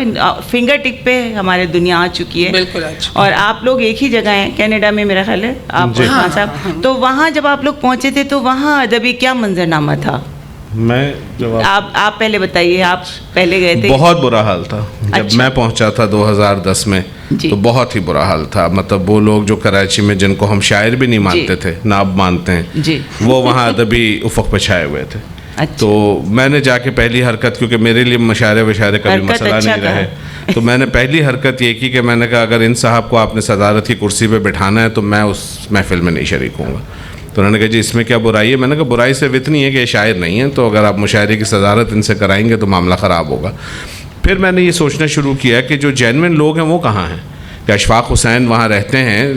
Speaker 2: فنگر ٹپ پہ ہمارے دنیا آ چکی ہے.
Speaker 4: بالکل.
Speaker 2: اور آپ لوگ ایک ہی جگہ ہیں کینیڈا میں میرا خیال ہے آپ صاحب. تو وہاں جب آپ لوگ پہنچے تھے تو وہاں ادبی کیا منظرنامہ تھا؟
Speaker 3: میں جب
Speaker 2: آپ پہلے بتائیے. آپ پہلے گئے تھے.
Speaker 3: بہت برا حال تھا جب میں پہنچا تھا 2010 میں. تو بہت ہی برا حال تھا. مطلب وہ لوگ جو کراچی میں جن کو ہم شاعر بھی نہیں مانتے تھے نہ اب مانتے ہیں وہ وہاں ادبی افق پہ چھائے ہوئے تھے. تو میں نے جا کے پہلی حرکت, کیونکہ میرے لیے مشاعرے وشاعرے کا بھی مسئلہ نہیں رہے, تو میں نے پہلی حرکت یہ کی کہ میں نے کہا اگر ان صاحب کو آپ نے صدارت کی کرسی پہ بٹھانا ہے تو میں اس محفل میں نہیں شریک ہوں گا. تو انہوں نے کہا جی اس میں کیا برائی ہے؟ میں نے کہا برائی صرف اتنی ہے کہ یہ شاعر نہیں ہے, تو اگر آپ مشاعرے کی صدارت ان سے کرائیں گے تو معاملہ خراب ہوگا. پھر میں نے یہ سوچنا شروع کیا کہ جو جینوئن لوگ ہیں وہ کہاں ہیں. کہ اشفاق حسین وہاں رہتے ہیں,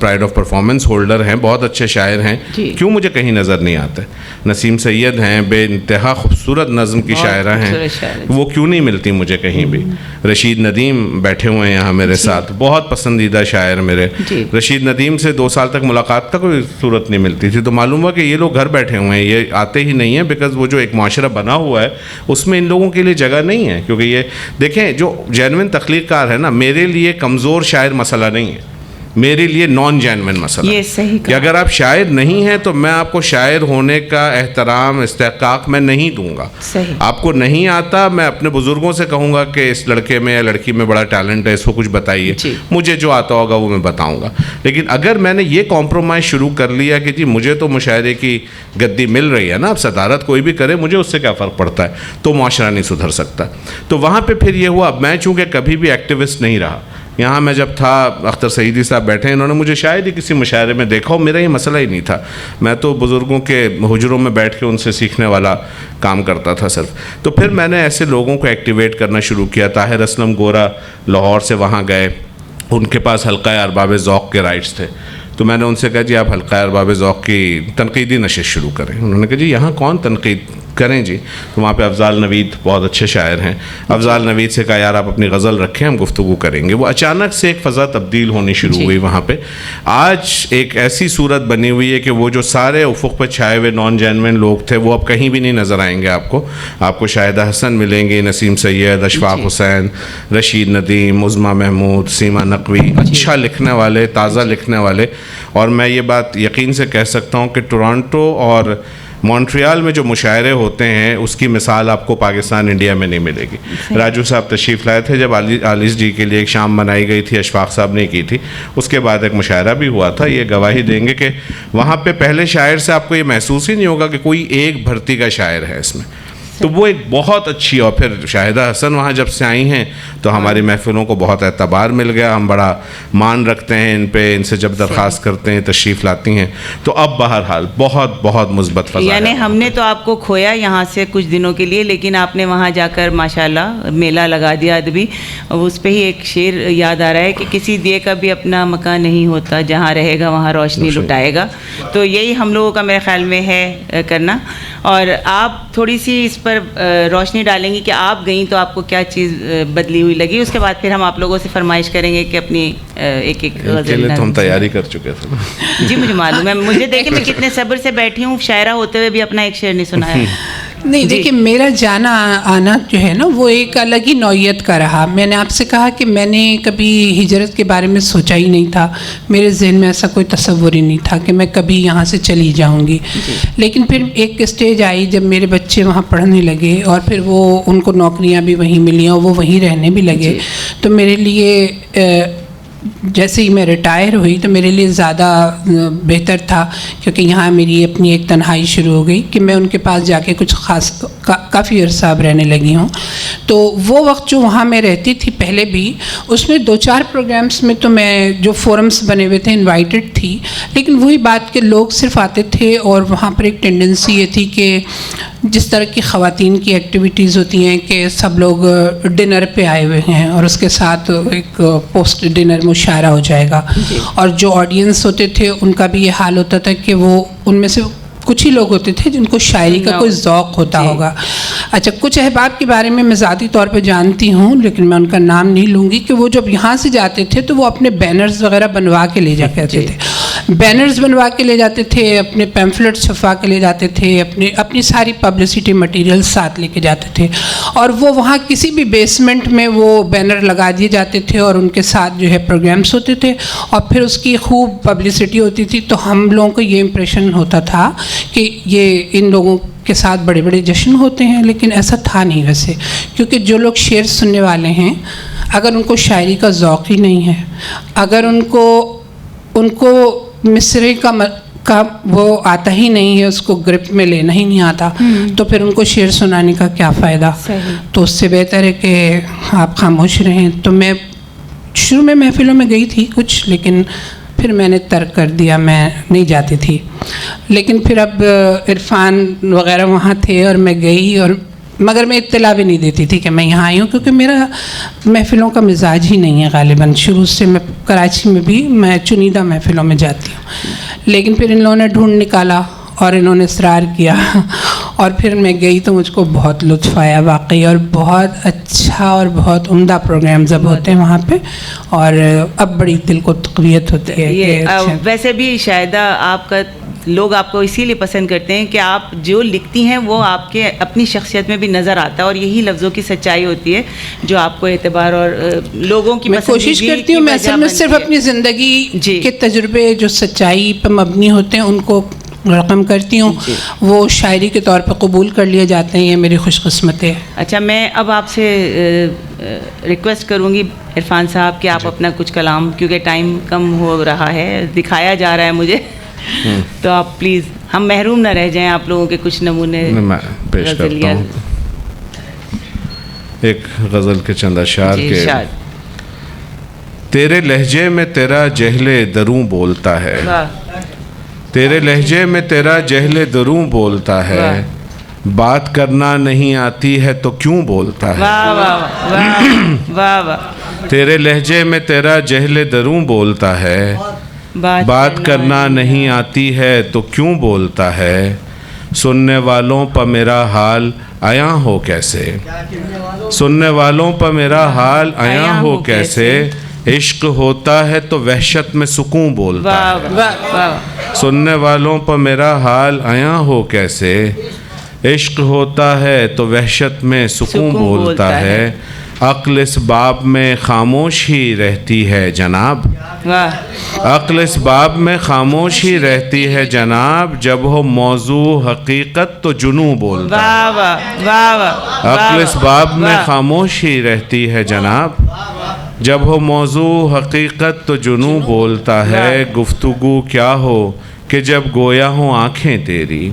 Speaker 3: پرائڈ آف پرفارمنس ہولڈر ہیں, بہت اچھے شاعر ہیں, کیوں مجھے کہیں نظر نہیں آتے. نسیم سید ہیں, بے انتہا خوبصورت نظم کی شاعرہ ہیں, وہ کیوں نہیں ملتی مجھے کہیں بھی. رشید ندیم بیٹھے ہوئے ہیں یہاں میرے ساتھ, بہت پسندیدہ شاعر میرے. رشید ندیم سے 2 سال تک ملاقات کا کوئی صورت نہیں ملتی تھی. تو معلوم ہوا کہ یہ لوگ گھر بیٹھے ہوئے ہیں, یہ آتے ہی نہیں ہیں, بیکاز وہ جو ایک معاشرہ بنا ہوا ہے اس میں ان لوگوں کے لیے جگہ نہیں ہے. کیونکہ یہ دیکھیں جو جینوئن تخلیق کار ہے نا, میرے لیے کمزور شاعر مسئلہ نہیں ہے, میرے لیے نان جینوئن مسئلہ ہے. کہ اگر آپ شاعر نہیں ہیں تو میں آپ کو شاعر ہونے کا احترام استحقاق میں نہیں دوں گا. آپ کو نہیں آتا, میں اپنے بزرگوں سے کہوں گا کہ اس لڑکے میں یا لڑکی میں بڑا ٹیلنٹ ہے, اس کو کچھ بتائیے. مجھے جو آتا ہوگا وہ میں بتاؤں گا. لیکن اگر میں نے یہ کمپرومائز شروع کر لیا کہ جی مجھے تو مشاعرے کی گدی مل رہی ہے نا, اب صدارت کوئی بھی کرے مجھے اس سے کیا فرق پڑتا ہے, تو معاشرہ نہیں سدھر سکتا. تو وہاں پہ پھر یہ ہوا, میں چونکہ کبھی بھی ایکٹیوسٹ نہیں رہا, یہاں میں جب تھا اختر سعیدی صاحب بیٹھے ہیں, انہوں نے مجھے شاید ہی کسی مشاعرے میں دیکھا ہو, میرا یہ مسئلہ ہی نہیں تھا. میں تو بزرگوں کے حجروں میں بیٹھ کے ان سے سیکھنے والا کام کرتا تھا صرف. تو پھر میں نے ایسے لوگوں کو ایکٹیویٹ کرنا شروع کیا. طاہر اسلم گورا لاہور سے وہاں گئے, ان کے پاس حلقہ ارباب ذوق کے رائٹس تھے. تو میں نے ان سے کہا جی آپ حلقہ ارباب ذوق کی تنقیدی نشست شروع کریں. انہوں نے کہا جی یہاں کون تنقید کریں جی. تو وہاں پہ افضال نوید بہت اچھے شاعر ہیں, افضال نوید سے کہا یار آپ اپنی غزل رکھیں ہم گفتگو کریں گے. وہ اچانک سے ایک فضا تبدیل ہونی شروع ہوئی وہاں پہ. آج ایک ایسی صورت بنی ہوئی ہے کہ وہ جو سارے افق پہ چھائے ہوئے نان جینوئن لوگ تھے وہ اب کہیں بھی نہیں نظر آئیں گے آپ کو. آپ کو شاہدہ حسن ملیں گے, نسیم سید, اشفاق حسین, رشید ندیم, عظمیٰ محمود, سیما نقوی, اچھا لکھنے والے, تازہ لکھنے والے. اور میں یہ بات یقین سے کہہ سکتا ہوں کہ ٹورانٹو اور مونٹریال میں جو مشاعرے ہوتے ہیں اس کی مثال آپ کو پاکستان انڈیا میں نہیں ملے گی. راجو صاحب تشریف لائے تھے جب عالیش جی کے لیے ایک شام منائی گئی تھی, اشفاق صاحب نے کی تھی, اس کے بعد ایک مشاعرہ بھی ہوا تھا. یہ گواہی دیں گے کہ وہاں پہ پہلے شاعر سے آپ کو یہ محسوس ہی نہیں ہوگا کہ کوئی ایک بھرتی کا شاعر ہے اس میں. تو وہ ایک بہت اچھی, اور پھر شاہدہ حسن وہاں جب سے آئی ہیں تو ہماری محفلوں کو بہت اعتبار مل گیا, ہم بڑا مان رکھتے ہیں ان پہ, ان سے جب درخواست کرتے ہیں تشریف لاتی ہیں. تو اب بہرحال بہت بہت مثبت فضا ہے.
Speaker 2: یعنی ہم نے تو آپ کو کھویا یہاں سے کچھ دنوں کے لیے, لیکن آپ نے وہاں جا کر ماشاءاللہ میلہ لگا دیا ادبی. اس پہ ہی ایک شعر یاد آ رہا ہے کہ کسی دیے کا بھی اپنا مکان نہیں ہوتا, جہاں رہے گا وہاں روشنی لٹائے گا. تو یہی ہم لوگوں کا میرے خیال میں ہے کرنا. اور آپ تھوڑی سی اس پر روشنی ڈالیں گی کہ آپ گئیں تو آپ کو کیا چیز بدلی ہوئی لگی. اس کے بعد پھر ہم آپ لوگوں سے فرمائش کریں گے کہ اپنی ایک غزل.
Speaker 3: تو ہم تیاری کر چکے تھے.
Speaker 2: جی مجھے معلوم ہے, مجھے دیکھیں میں کتنے صبر سے بیٹھی ہوں, شاعرہ ہوتے ہوئے بھی اپنا ایک شعر نہیں سنایا.
Speaker 4: نہیں دیکھیے, میرا جانا آنا جو ہے نا وہ ایک الگ ہی نوعیت کا رہا. میں نے آپ سے کہا کہ میں نے کبھی ہجرت کے بارے میں سوچا ہی نہیں تھا, میرے ذہن میں ایسا کوئی تصور ہی نہیں تھا کہ میں کبھی یہاں سے چلی جاؤں گی. لیکن پھر ایک اسٹیج آئی جب میرے بچے وہاں پڑھنے لگے اور پھر وہ ان کو نوکریاں بھی وہیں ملی اور وہ وہیں رہنے بھی لگے. تو میرے لیے جیسے ہی میں ریٹائر ہوئی تو میرے لیے زیادہ بہتر تھا، کیونکہ یہاں میری اپنی ایک تنہائی شروع ہو گئی کہ میں ان کے پاس جا کے کچھ خاص کافی عرصہ اب رہنے لگی ہوں. تو وہ وقت جو وہاں میں رہتی تھی پہلے بھی، اس میں 2-4 پروگرامس میں تو میں جو فورمز بنے ہوئے تھے انوائٹڈ تھی، لیکن وہی بات کہ لوگ صرف آتے تھے اور وہاں پر ایک ٹینڈنسی یہ تھی کہ جس طرح کی خواتین کی ایکٹیویٹیز ہوتی ہیں کہ سب لوگ ڈنر پہ آئے ہوئے ہیں اور اس کے ساتھ ایک پوسٹ ڈنر مشاعرہ ہو جائے گا، اور جو آڈینس ہوتے تھے ان کا بھی یہ حال ہوتا تھا کہ وہ ان میں سے کچھ ہی لوگ ہوتے تھے جن کو شاعری کا کوئی ذوق ہوتا ہوگا. اچھا، کچھ احباب کے بارے میں ذاتی طور پہ جانتی ہوں، لیکن میں ان کا نام نہیں لوں گی، کہ وہ جب یہاں سے جاتے تھے تو وہ اپنے بینرز وغیرہ بنوا کے لے جا کے آتے تھے، بینرز بنوا کے لے جاتے تھے، اپنے پیمفلٹ چھپوا کے لے جاتے تھے، اپنی ساری پبلسٹی مٹیریل ساتھ لے کے جاتے تھے، اور وہ وہاں کسی بھی بیسمنٹ میں وہ بینر لگا دیے جاتے تھے اور ان کے ساتھ جو ہے پروگرامس ہوتے تھے، اور پھر اس کی خوب پبلسٹی ہوتی تھی. تو ہم لوگوں کو یہ امپریشن ہوتا تھا کہ یہ ان لوگوں کے ساتھ بڑے بڑے جشن ہوتے ہیں، لیکن ایسا تھا نہیں ویسے، کیونکہ جو لوگ شعر سننے والے ہیں اگر ان کو شاعری کا ذوق ہی نہیں ہے، اگر ان کو مصرعے کا وہ آتا ہی نہیں ہے، اس کو گرپ میں لینا ہی نہیں آتا، تو پھر ان کو شعر سنانے کا کیا فائدہ. تو اس سے بہتر ہے کہ آپ خاموش رہیں. تو میں شروع میں محفلوں میں گئی تھی کچھ، لیکن پھر میں نے ترک کر دیا، میں نہیں جاتی تھی. لیکن پھر اب عرفان وغیرہ وہاں تھے اور میں گئی، اور مگر میں اطلاع بھی نہیں دیتی تھی کہ میں یہاں آئی ہوں، کیونکہ میرا محفلوں کا مزاج ہی نہیں ہے غالباً. شروع سے میں کراچی میں بھی میں چنیدہ محفلوں میں جاتی ہوں، لیکن پھر ان لوگوں نے ڈھونڈ نکالا اور انہوں نے اصرار کیا اور پھر میں گئی تو مجھ کو بہت لطف آیا واقعی، اور بہت اچھا اور بہت عمدہ پروگرام جب ہوتے ہیں وہاں پہ، اور اب بڑی دل کو تقویت ہوتی ہے.
Speaker 2: ویسے بھی شاہدہ آپ کا لوگ آپ کو اسی لیے پسند کرتے ہیں کہ آپ جو لکھتی ہیں وہ آپ کے اپنی شخصیت میں بھی نظر آتا ہے، اور یہی لفظوں کی سچائی ہوتی ہے جو آپ کو اعتبار اور لوگوں کی
Speaker 4: میں کوشش کرتی ہوں. میں اصل میں صرف اپنی زندگی کے تجربے جو سچائی پہ مبنی ہوتے ہیں ان کو رقم کرتی ہوں، وہ شاعری کے طور پہ قبول کر لیے جاتے ہیں. یہ میری خوش قسمتی ہے.
Speaker 2: اچھا، میں اب آپ سے ریکویسٹ کروں گی عرفان صاحب کہ آپ اپنا کچھ کلام، کیونکہ ٹائم کم ہو رہا ہے، دکھایا جا رہا ہے مجھے، تو آپ پلیز، ہم محروم نہ رہ جائیں آپ لوگوں کے کچھ نمونے
Speaker 3: پیش کرتا ہوں. ایک غزل کے چند اشعار کے. تیرے لہجے میں تیرا جہل دروں بولتا ہے، تیرے لہجے میں تیرا جہل دروں بولتا ہے، بات کرنا نہیں آتی ہے تو کیوں بولتا ہے. تیرے لہجے میں تیرا جہل دروں بولتا ہے، بات کرنا نہیں آتی ہے تو کیوں بولتا ہے. سننے والوں پہ میرا حال عیاں ہو کیسے، سننے والوں پہ میرا حال عیاں ہو کیسے، عشق ہوتا ہے تو وحشت میں سکون بولتا ہے. سننے والوں پہ میرا حال عیاں ہو کیسے، عشق ہوتا ہے تو وحشت میں سکون بولتا ہے. عقل اس باب میں خاموش ہی رہتی ہے جناب، عقل اس باب میں خاموش ہی رہتی ہے جناب، جب ہو موضوع حقیقت تو جنوں بولتا ہے. عقل اس باب میں خاموش ہی رہتی ہے جناب، جب ہو موضوع حقیقت تو جنوں بولتا ہے. گفتگو کیا ہو کہ جب گویا ہوں آنکھیں تیری،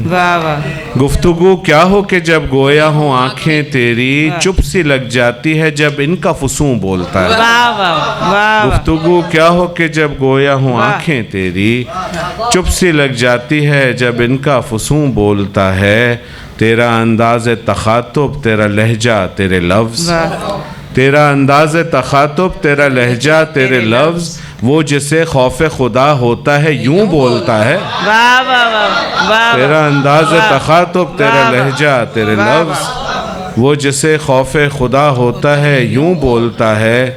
Speaker 3: گفتگو کیا ہو کہ جب گویا ہوں آنکھیں تیری، چپ سی لگ جاتی ہے جب ان کا فسوں بولتا ہے. گفتگو کیا ہو کہ جب گویا ہوں آنکھیں تیری، چپ سی لگ جاتی ہے جب ان کا فسوں بولتا ہے. تیرا انداز تخاطب، تیرا لہجہ، تیرے لفظ، تیرا انداز تخاطب، تیرا لہجہ، تیرے لفظ، وہ جسے خوف خدا ہوتا ہے یوں بولتا ہے. تیرا انداز تخاطب، تیرا لہجہ، تیرے لفظ، وہ جسے خوف خدا ہوتا ہے یوں بولتا ہے.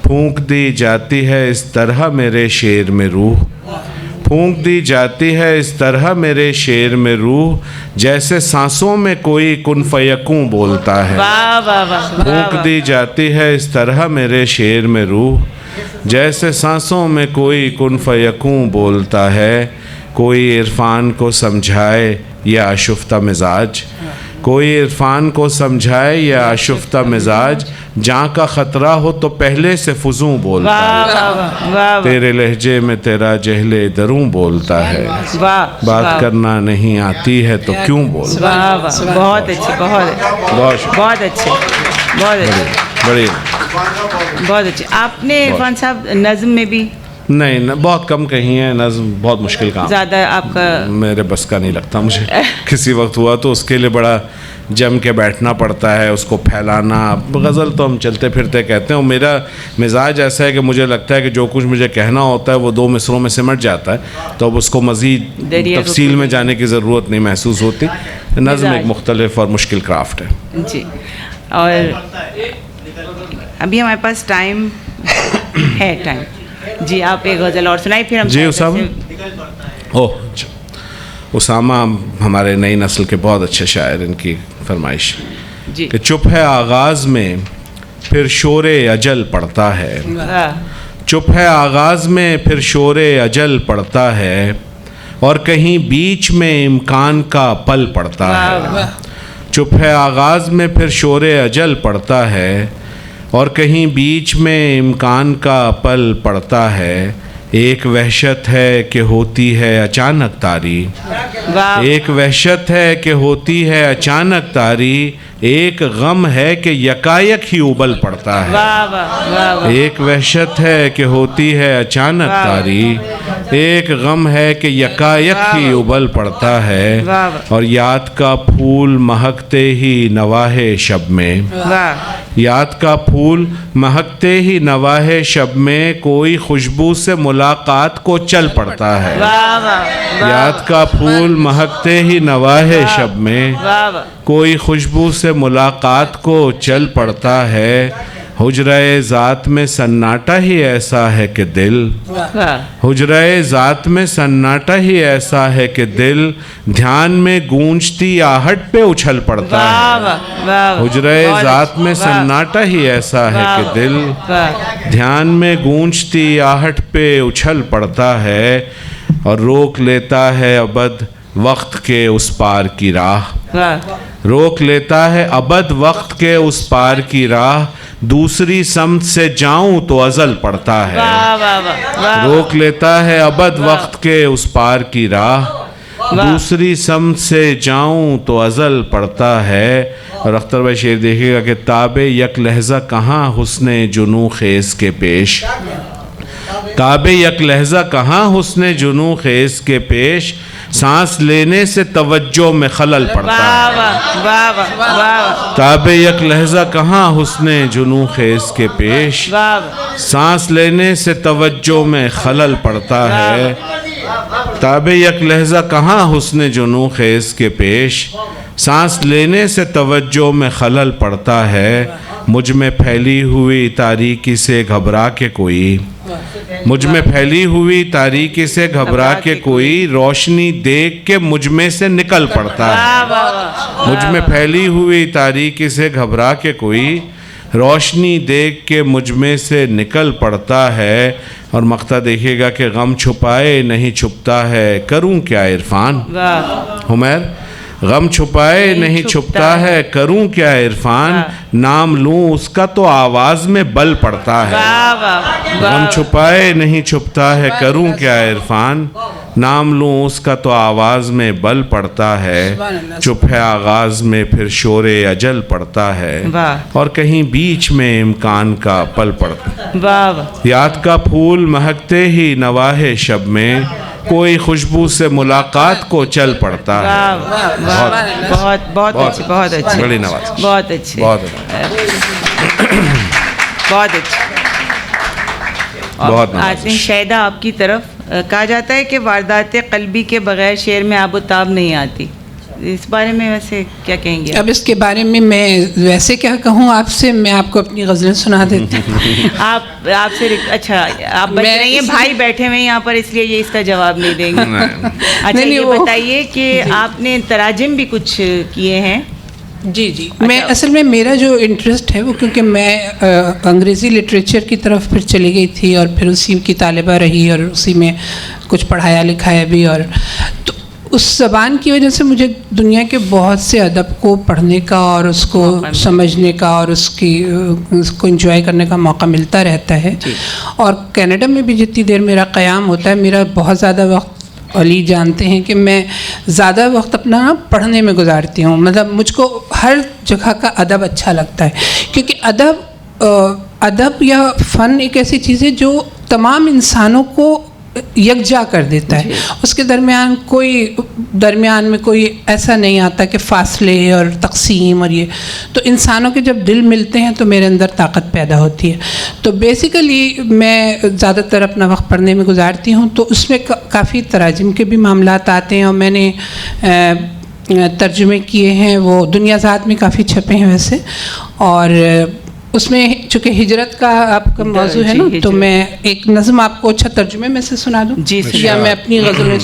Speaker 3: پھونک دی جاتی ہے اس طرح میرے شعر میں روح، پھونک دی جاتی ہے اس طرح میرے شعر میں روح، جیسے سانسوں میں کوئی کن فیکوں بولتا ہے. پھونک دی جاتی ہے اس طرح میرے شعر میں روح، جیسے سانسوں میں کوئی کن فیکوں بولتا ہے. کوئی عرفان کو سمجھائے یا آشفتہ مزاج، کوئی عرفان کو سمجھائے یا آشفتہ مزاج، جہاں کا خطرہ ہو تو پہلے سے فضوں بولتا ہے،
Speaker 2: واہ واہ واہ
Speaker 3: تیرے لہجے میں تیرا جہل دروں بولتا ہے،
Speaker 2: واہ
Speaker 3: بات کرنا نہیں آتی ہے تو کیوں بولتا ہے۔
Speaker 2: واہ واہ، بہت اچھے،
Speaker 3: بہت شکریہ،
Speaker 2: بہت اچھے، بہت اچھے،
Speaker 3: بڑی
Speaker 2: بہت اچھے۔ آپ نے عرفان صاحب نظم میں بھی
Speaker 3: نہیں بہت کم کہیں ہیں، نظم بہت مشکل کام،
Speaker 2: زیادہ آپ کا
Speaker 3: میرے بس کا نہیں لگتا مجھے، کسی وقت ہوا تو اس کے لیے بڑا جم کے بیٹھنا پڑتا ہے، اس کو پھیلانا۔ غزل تو ہم چلتے پھرتے کہتے ہیں، اور میرا مزاج ایسا ہے کہ مجھے لگتا ہے کہ جو کچھ مجھے کہنا ہوتا ہے وہ 2 مصروں میں سمٹ جاتا ہے، تو اب اس کو مزید تفصیل میں جانے کی ضرورت نہیں محسوس ہوتی۔ نظم ایک مختلف اور مشکل کرافٹ ہے۔
Speaker 2: جی، اور ابھی ہمارے پاس ٹائم ہے، ٹائم جی، آپ ایک غزل اور سنائیں پھر ہم
Speaker 3: جی اسامہ، اسامہ ہمارے نئی نسل کے بہت اچھے شاعر، ان کی فرمائش
Speaker 2: جی،
Speaker 3: کہ چپ ہے آغاز میں پھر شور اجل پڑتا ہے، چپ ہے آغاز میں پھر شور اجل پڑتا ہے، اور کہیں بیچ میں امکان کا پل پڑتا ہے، چپ ہے آغاز میں پھر شور اجل پڑتا ہے، اور کہیں بیچ میں امکان کا پل پڑتا ہے، ایک وحشت ہے کہ ہوتی ہے اچانک طاری، ایک وحشت ہے کہ ہوتی ہے اچانک طاری، ایک غم ہے کہ یکایک ہی ابل پڑتا ہے، ایک وحشت ہے کہ ہوتی ہے اچانک طاری، ایک غم ہے کہ یکایک ہی ابل پڑتا ہے، اور یاد کا پھول مہکتے ہی نواہ شب میں، یاد کا پھول مہکتے ہی نواہ شب میں، کوئی خوشبو سے ملاقات کو چل پڑتا ہے، یاد کا پھول مہکتے ہی نواہ شب میں، کوئی خوشبو سے ملاقات کو چل پڑتا ہے، حجرۂ ذات میں سناٹا ہی ایسا ہے کہ دل، حجرۂ ذات میں سناٹا ہی ایسا ہے کہ دل، دھیان میں گونجتی آہٹ پہ اچھل پڑتا ہے، حجرۂ ذات میں سناٹا ہی ایسا ہے کہ دل، دھیان میں گونجتی آہٹ پہ اچھل پڑتا ہے، اور روک لیتا ہے ابد وقت کے اس پار کی راہ، روک لیتا ہے ابد وقت کے اس پار کی راہ، دوسری سمت سے جاؤں تو ازل پڑتا ہے، روک لیتا ہے ابد وقت کے اس پار کی راہ، دوسری سمت سے جاؤں تو ازل پڑتا ہے۔ اور اختر بھائی شعر دیکھیے گا کہ تاب یک لحظہ کہاں حسن جنوں خیز کے پیش، تاب یک لحظہ کہاں حسن جنوں خیز کے پیش، سانس لینے سے توجہ میں خلل پڑتا ہے، تاب یک لحظہ کہاں حسن جنوں خیز کے پیش، سانس لینے سے توجہ میں خلل پڑتا ہے، تاب یک لحظہ کہاں حسن جنوں خیز کے پیش، سانس لینے سے توجہ میں خلل پڑتا ہے، مجھ میں پھیلی ہوئی تاریکی سے گھبرا کے کوئی، مجھ میں پھیلی ہوئی تاریکی سے گھبرا کے کوئی، روشنی دیکھ کے مجھ میں سے نکل پڑتا ہے، مجھ میں پھیلی ہوئی تاریکی سے گھبرا کے کوئی، روشنی دیکھ کے مجھ میں سے نکل پڑتا ہے۔ اور مقطع دیکھیے گا کہ غم چھپائے نہیں چھپتا ہے، کروں کیا عرفان، حمیر غم چھپائے نہیں چھپتا ہے، کروں کیا عرفان، نام لوں اس کا تو آواز میں بل پڑتا ہے، غم چھپائے نہیں چھپتا ہے، کروں کیا عرفان، نام لوں اس کا تو آواز میں بل پڑتا ہے، چپ ہے آغاز میں پھر شور اجل پڑتا ہے، اور کہیں بیچ میں امکان کا پل پڑتا ہے، یاد کا پھول مہکتے ہی نواہ شب میں، کوئی خوشبو سے ملاقات کو چل پڑتا ہے۔
Speaker 2: بہت بہت اچھے، بہت اچھے،
Speaker 3: بڑی نواز،
Speaker 2: بہت اچھے،
Speaker 3: بہت اچھے،
Speaker 2: بہت اچھے۔
Speaker 3: بہت
Speaker 2: آتے ہیں شہدہ آپ کی طرف۔ کہا جاتا ہے کہ واردات قلبی کے بغیر شعر میں آب و تاب نہیں آتی، اس بارے میں ویسے کیا کہیں گے؟
Speaker 4: اب اس کے بارے میں ویسے کیا کہوں آپ سے، میں آپ کو اپنی غزلیں سنا دیتی ہوں۔
Speaker 2: آپ سے اچھا آپ بچ رہی ہیں، بھائی بیٹھے ہوئے یہاں پر، اس لیے یہ اس کا جواب نہیں دیں گے۔ اچھا یہ بتائیے کہ آپ نے تراجم بھی کچھ کیے ہیں؟
Speaker 4: جی جی، میں اصل میں میرا جو انٹرسٹ ہے وہ کیونکہ میں انگریزی لٹریچر کی طرف پھر چلی گئی تھی، اور پھر اسی کی طالبہ رہی، اور اسی میں کچھ پڑھایا لکھایا بھی، اور تو اس زبان کی وجہ سے مجھے دنیا کے بہت سے ادب کو پڑھنے کا اور اس کو سمجھنے کا اور اس کو انجوائے کرنے کا موقع ملتا رہتا ہے. اور کینیڈا میں بھی جتنی دیر میرا قیام ہوتا ہے، میرا بہت زیادہ وقت علی جانتے ہیں کہ میں زیادہ وقت اپنا پڑھنے میں گزارتی ہوں. مطلب مجھ کو ہر جگہ کا ادب اچھا لگتا ہے، کیونکہ ادب یا فن ایک ایسی چیز ہے جو تمام انسانوں کو یکجا کر دیتا ہے. اس کے درمیان میں کوئی ایسا نہیں آتا کہ فاصلے اور تقسیم اور یہ. تو انسانوں کے جب دل ملتے ہیں تو میرے اندر طاقت پیدا ہوتی ہے. تو بیسیکلی میں زیادہ تر اپنا وقت پڑھنے میں گزارتی ہوں. تو اس میں کافی تراجم کے بھی معاملات آتے ہیں، اور میں نے ترجمے کیے ہیں، وہ دنیا ذات میں کافی چھپے ہیں ویسے. اور اس میں چونکہ ہجرت کا آپ کا موضوع ہے نا، تو میں ایک نظم آپ کو اچھا ترجمے میں سے سنا دوں یا میں اپنی غزل میں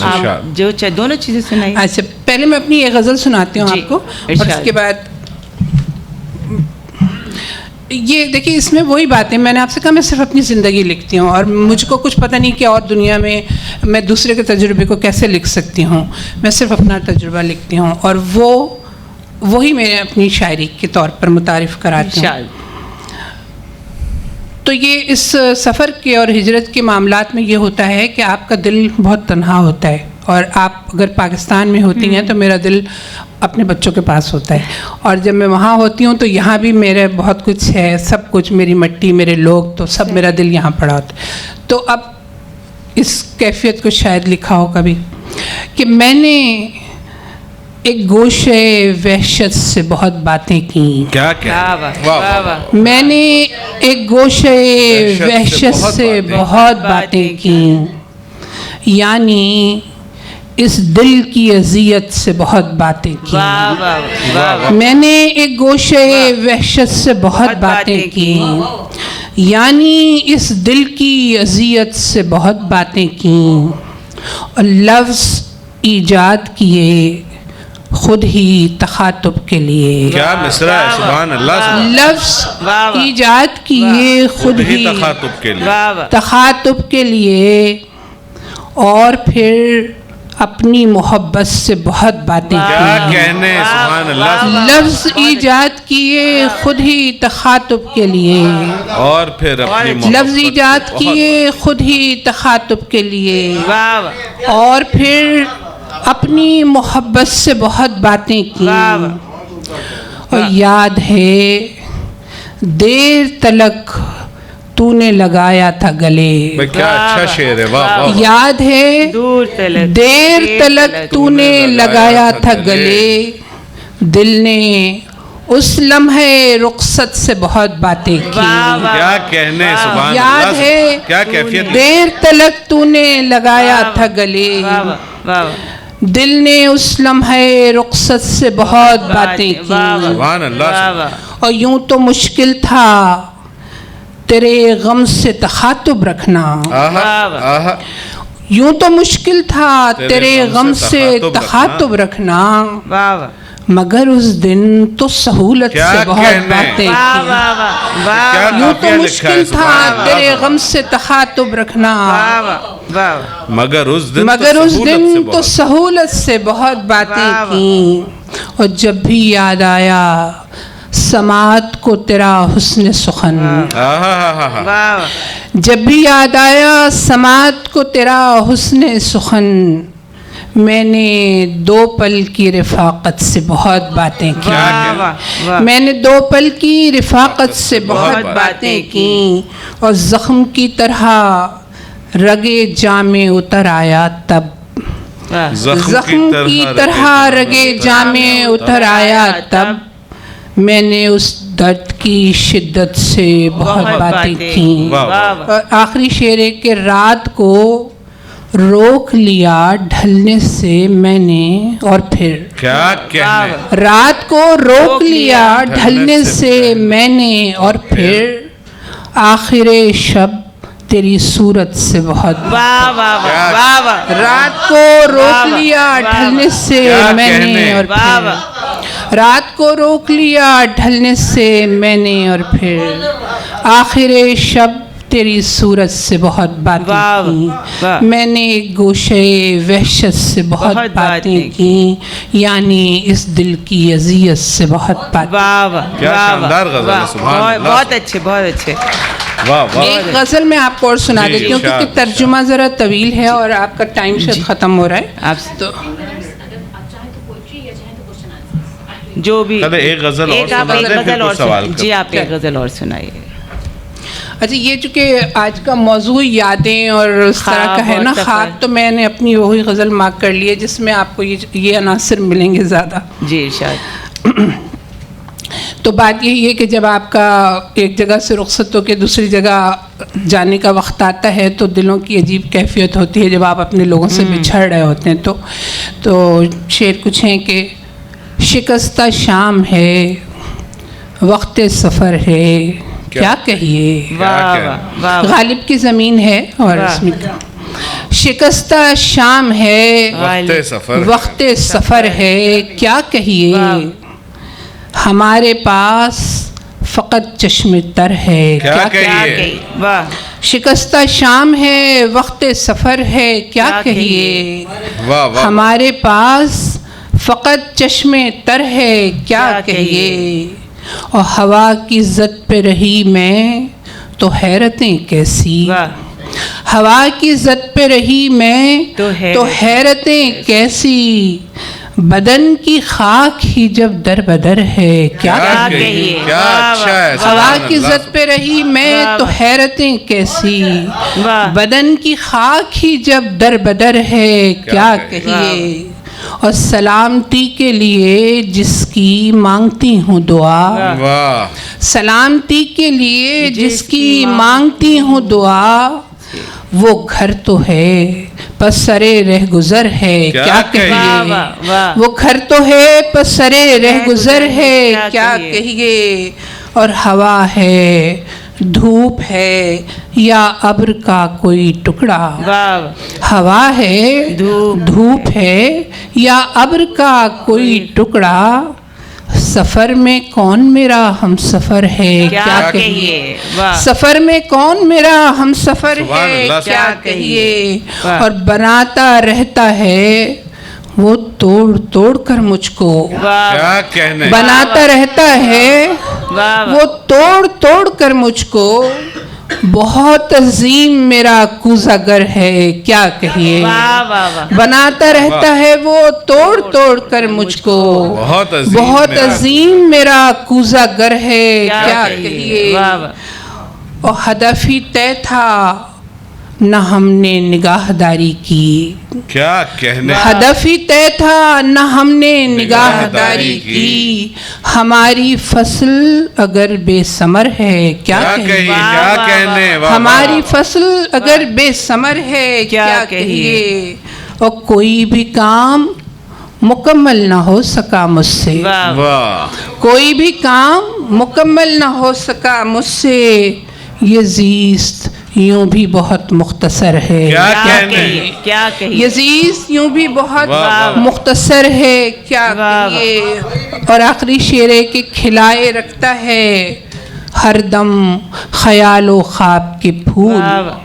Speaker 2: جو دونوں چیزیں سنائیں.
Speaker 4: اچھا، پہلے میں اپنی ایک غزل سناتی ہوں آپ کو، اور اس کے بعد یہ دیکھیے اس میں وہی بات ہے، میں نے آپ سے کہا میں صرف اپنی زندگی لکھتی ہوں، اور مجھ کو کچھ پتہ نہیں کہ اور دنیا میں دوسرے کے تجربے کو کیسے لکھ سکتی ہوں. میں صرف اپنا تجربہ لکھتی ہوں، اور وہی میں اپنی شاعری کے طور پر متعارف کراتی ہوں. تو یہ اس سفر کے اور ہجرت کے معاملات میں یہ ہوتا ہے کہ آپ کا دل بہت تنہا ہوتا ہے، اور آپ اگر پاکستان میں ہوتی ہیں تو میرا دل اپنے بچوں کے پاس ہوتا ہے، اور جب میں وہاں ہوتی ہوں تو یہاں بھی میرے بہت کچھ ہے، سب کچھ، میری مٹی، میرے لوگ، تو سب میرا دل یہاں پڑا ہوتا ہے. تو اب اس کیفیت کو شاید لکھا ہو کبھی کہ میں نے ایک گوشے وحشت سے بہت باتیں کی. میں نے ایک گوشے وحشت سے بہت باتیں کی، یعنی اس دل کی اذیت سے بہت باتیں کی. میں نے ایک گوشے وحشت سے بہت باتیں کی، یعنی اس دل کی اذیت سے بہت باتیں کی، اور لفظ ایجاد کیے خود ہی تخاطب کے لیے.
Speaker 3: کیا مصرع ہے، سبحان اللہ.
Speaker 4: لفظ ایجاد کیے خود ہی تخاطب کے لیے، اور پھر اپنی محبت سے بہت باتیں کی. لفظ ایجاد کیے خود ہی تخاطب کے لیے،
Speaker 3: اور پھر
Speaker 4: لفظ ایجاد کیے خود ہی تخاطب کے لیے، اور پھر اپنی محبت سے بہت باتیں کی. اور یاد ہے دیر تلک تو نے لگایا تھا گلے.
Speaker 3: کیا اچھا شعر ہے، واہ.
Speaker 4: یاد ہے دیر تلک تو نے لگایا تھا گلے، دل نے اس لمحے رخصت سے بہت باتیں کی.
Speaker 3: کیا کہنے، سبحان اللہ.
Speaker 4: یاد ہے
Speaker 3: کیا کیفیت.
Speaker 4: دیر تلک تو نے لگایا تھا گلے، دل نے اس لمحے رخصت سے بہت باتیں کی.
Speaker 3: سبحان اللہ.
Speaker 4: اور یوں تو مشکل تھا تیرے غم سے تخاطب رکھنا، یوں تو مشکل تھا تیرے غم سے تخاطب رکھنا، مگر اس دن تو سہولت سے بہت باتیں کی. یوں تو مشکل تھا تیرے غم سے تخاطب رکھنا،
Speaker 3: مگر اس
Speaker 4: دن تو سہولت سے بہت باتیں کی. اور جب بھی یاد آیا سماعت کو تیرا حسن سخن، جب بھی یاد آیا سماعت کو تیرا حسن سخن، میں نے 2 پل کی رفاقت سے بہت باتیں کی. میں نے 2 پل کی رفاقت سے بہت باتیں کی، اور زخم کی طرح رگے جامے اتر آیا تب، زخم کی طرح رگے جامے اتر آیا تب، میں نے اس درد کی شدت سے بہت باتیں کی. اور آخری شعر ہے کہ رات کو روک لیا ڈھلنے سے میں نے، اور پھر رات کو روک لیا ڈھلنے سے میں نے، اور پھر آخر شب تیری صورت سے بہت. رات کو روک لیا ڈھلنے سے میں نے، اور پھر رات کو روک لیا ڈھلنے سے میں نے، اور پھر آخر شب تیری صورت سے بہت باتیں
Speaker 2: واہ،
Speaker 4: کی،
Speaker 2: واہ۔
Speaker 4: میں نے گوشے وحشت سے بہت باتیں کی، یعنی اس دل کی اذیت سے بہت باتیں۔
Speaker 2: واہ واہ،
Speaker 3: کیا
Speaker 2: واہ،
Speaker 3: شاندار غزل ہے،
Speaker 2: واہ،
Speaker 3: سبحان
Speaker 2: بہت-
Speaker 3: اللہ۔
Speaker 2: بہت اچھے، بہت اچھے۔
Speaker 3: واہ واہ،
Speaker 4: ایک غزل میں آپ کو اور سنا
Speaker 3: جی،
Speaker 4: دیتی ہوں
Speaker 3: ارشاد،
Speaker 4: کیونکہ ترجمہ ذرا طویل ہے اور آپ کا ٹائم شاید ختم ہو رہا ہے،
Speaker 2: آپ
Speaker 4: تو
Speaker 2: جو بھی
Speaker 3: چلے ایک غزل اور
Speaker 2: ایک آپ
Speaker 3: سنا
Speaker 2: ایک
Speaker 3: دیں، پھر
Speaker 2: غزل
Speaker 3: کچھ
Speaker 2: اور
Speaker 3: سوال
Speaker 2: جی آپ ایک غزل اور سنائیے۔
Speaker 4: اچھا یہ چونکہ آج کا موضوع یادیں اور اس طرح
Speaker 2: خواب
Speaker 4: کا ہے
Speaker 2: اور
Speaker 4: نا،
Speaker 2: سفر۔
Speaker 4: خواب، تو میں نے اپنی وہی غزل مارک کر لی ہے جس میں آپ کو یہ عناصر ملیں گے زیادہ۔
Speaker 2: جی ارشاد۔
Speaker 4: تو بات یہی ہے کہ جب آپ کا ایک جگہ سے رخصت ہو کے دوسری جگہ جانے کا وقت آتا ہے تو دلوں کی عجیب کیفیت ہوتی ہے جب آپ اپنے لوگوں سے بچھڑ رہے ہوتے ہیں۔ تو شعر کچھ ہیں کہ شکستہ شام ہے، وقت سفر ہے، کیا کہیے،
Speaker 2: واہ
Speaker 3: کیا؟
Speaker 2: واہ واہ،
Speaker 4: غالب کی زمین ہے اور
Speaker 2: واہ۔
Speaker 4: اس میں شکستہ شام ہے،
Speaker 3: وقت سفر،
Speaker 4: وقت سفر ہے، کیا کہیے،
Speaker 2: واہ۔
Speaker 4: ہمارے پاس فقط چشم تر ہے،
Speaker 3: کیا
Speaker 2: کیا
Speaker 3: کہیے،
Speaker 2: کہیے، واہ
Speaker 4: شکستہ شام ہے، وقت سفر ہے، کیا
Speaker 2: کیا
Speaker 4: کہیے،
Speaker 3: واہ واہ،
Speaker 4: ہمارے پاس فقط چشم تر ہے، کیا
Speaker 2: کیا
Speaker 4: کہیے، اور ہوا کی زد پہ رہی میں تو حیرتیں کیسی،
Speaker 2: واہ،
Speaker 4: ہوا کی زد پہ رہی میں
Speaker 2: تو
Speaker 4: تو حیرتیں کیسی، بدن کی خاک ہی جب در بدر ہے، کیا
Speaker 2: کیا
Speaker 4: کہیے،
Speaker 2: کہیے،
Speaker 3: کیا
Speaker 2: واہ،
Speaker 3: اچھا ہے،
Speaker 2: واہ،
Speaker 4: ہوا
Speaker 3: سبحان
Speaker 4: کی
Speaker 3: اللہ۔
Speaker 4: زد پہ رہی میں
Speaker 2: واہ،
Speaker 4: تو حیرتیں کیسی،
Speaker 2: واہ،
Speaker 4: بدن کی خاک ہی جب در بدر ہے، کیا
Speaker 3: کہیے،
Speaker 4: کہیے، اور سلامتی کے لیے جس کی مانگتی ہوں دعا،
Speaker 3: واہ،
Speaker 4: سلامتی کے لیے جس کی مانگتی ہوں دعا، وہ گھر تو ہے پس سرے رہ گزر ہے،
Speaker 3: کیا
Speaker 4: کیا
Speaker 3: کہیے،
Speaker 2: واہ
Speaker 4: کہیے،
Speaker 2: واہ واہ،
Speaker 4: وہ گھر تو ہے پس سرے رہ گزر ہے،
Speaker 2: کیا
Speaker 4: کیا
Speaker 2: کہیے،
Speaker 4: کہیے، اور ہوا ہے، دھوپ ہے یا ابر کا کوئی ٹکڑا،
Speaker 2: واہ،
Speaker 4: ہوا ہے، دھوپ ہے یا ابر کا کوئی ٹکڑا، سفر میں کون میرا ہم سفر ہے،
Speaker 2: کیا کہیے، واہ،
Speaker 4: سفر میں کون میرا ہم سفر
Speaker 3: سبحان
Speaker 4: ہے،
Speaker 3: اللہ،
Speaker 4: کیا
Speaker 2: سبحان
Speaker 4: کہیے،
Speaker 2: واہ۔
Speaker 4: اور بناتا رہتا ہے وہ توڑ توڑ کر مجھ کو،
Speaker 2: واہ،
Speaker 3: کیا کہنے،
Speaker 4: بناتا رہتا ہے
Speaker 2: واہ،
Speaker 4: وہ توڑ توڑ کر مجھ کو، بہت عظیم میرا کوزہ گر ہے، کیا کہیے،
Speaker 2: واہ واہ واہ،
Speaker 4: بناتا رہتا ہے وہ توڑ توڑ کر مجھ کو،
Speaker 3: بہت عظیم،
Speaker 4: بہت
Speaker 3: میرا
Speaker 4: عظیم میرا کوزہ گر ہے، کیا
Speaker 2: کہیے،
Speaker 4: کہیے،
Speaker 2: واہ واہ،
Speaker 4: اور ہدف ہی طے تھا نہ ہم نے نگاہ داری کی،
Speaker 3: کیا کہنے،
Speaker 4: ہدف ہی طے تھا نہ ہم نے نگاہ داری کی، ہماری فصل اگر بے ثمر ہے، کیا
Speaker 3: کیا
Speaker 4: کہیے،
Speaker 3: کہیے،
Speaker 2: واہ،
Speaker 3: کیا
Speaker 2: واہ،
Speaker 3: کہنے، واہ،
Speaker 4: ہماری
Speaker 3: واہ،
Speaker 4: فصل اگر بے ثمر ہے،
Speaker 2: کیا
Speaker 4: کیا
Speaker 2: کہیے،
Speaker 4: کہیے، اور کوئی بھی کام مکمل نہ ہو سکا مجھ سے،
Speaker 2: واہ،
Speaker 3: واہ،
Speaker 4: کوئی بھی کام مکمل نہ ہو سکا مجھ سے، یہ زیست یوں بھی بہت مختصر ہے،
Speaker 3: کیا
Speaker 2: کیا
Speaker 3: کہنے،
Speaker 2: کہیے، کیا
Speaker 4: یہ
Speaker 2: کہیے،
Speaker 4: زیست یوں بھی بہت
Speaker 3: واہ، واہ۔
Speaker 4: مختصر ہے، کیا
Speaker 2: واہ،
Speaker 4: کہیے، اور آخری شعر ہے کہ کھلائے رکھتا ہے ہر دم خیال و خواب کے پھول،
Speaker 2: واہ واہ،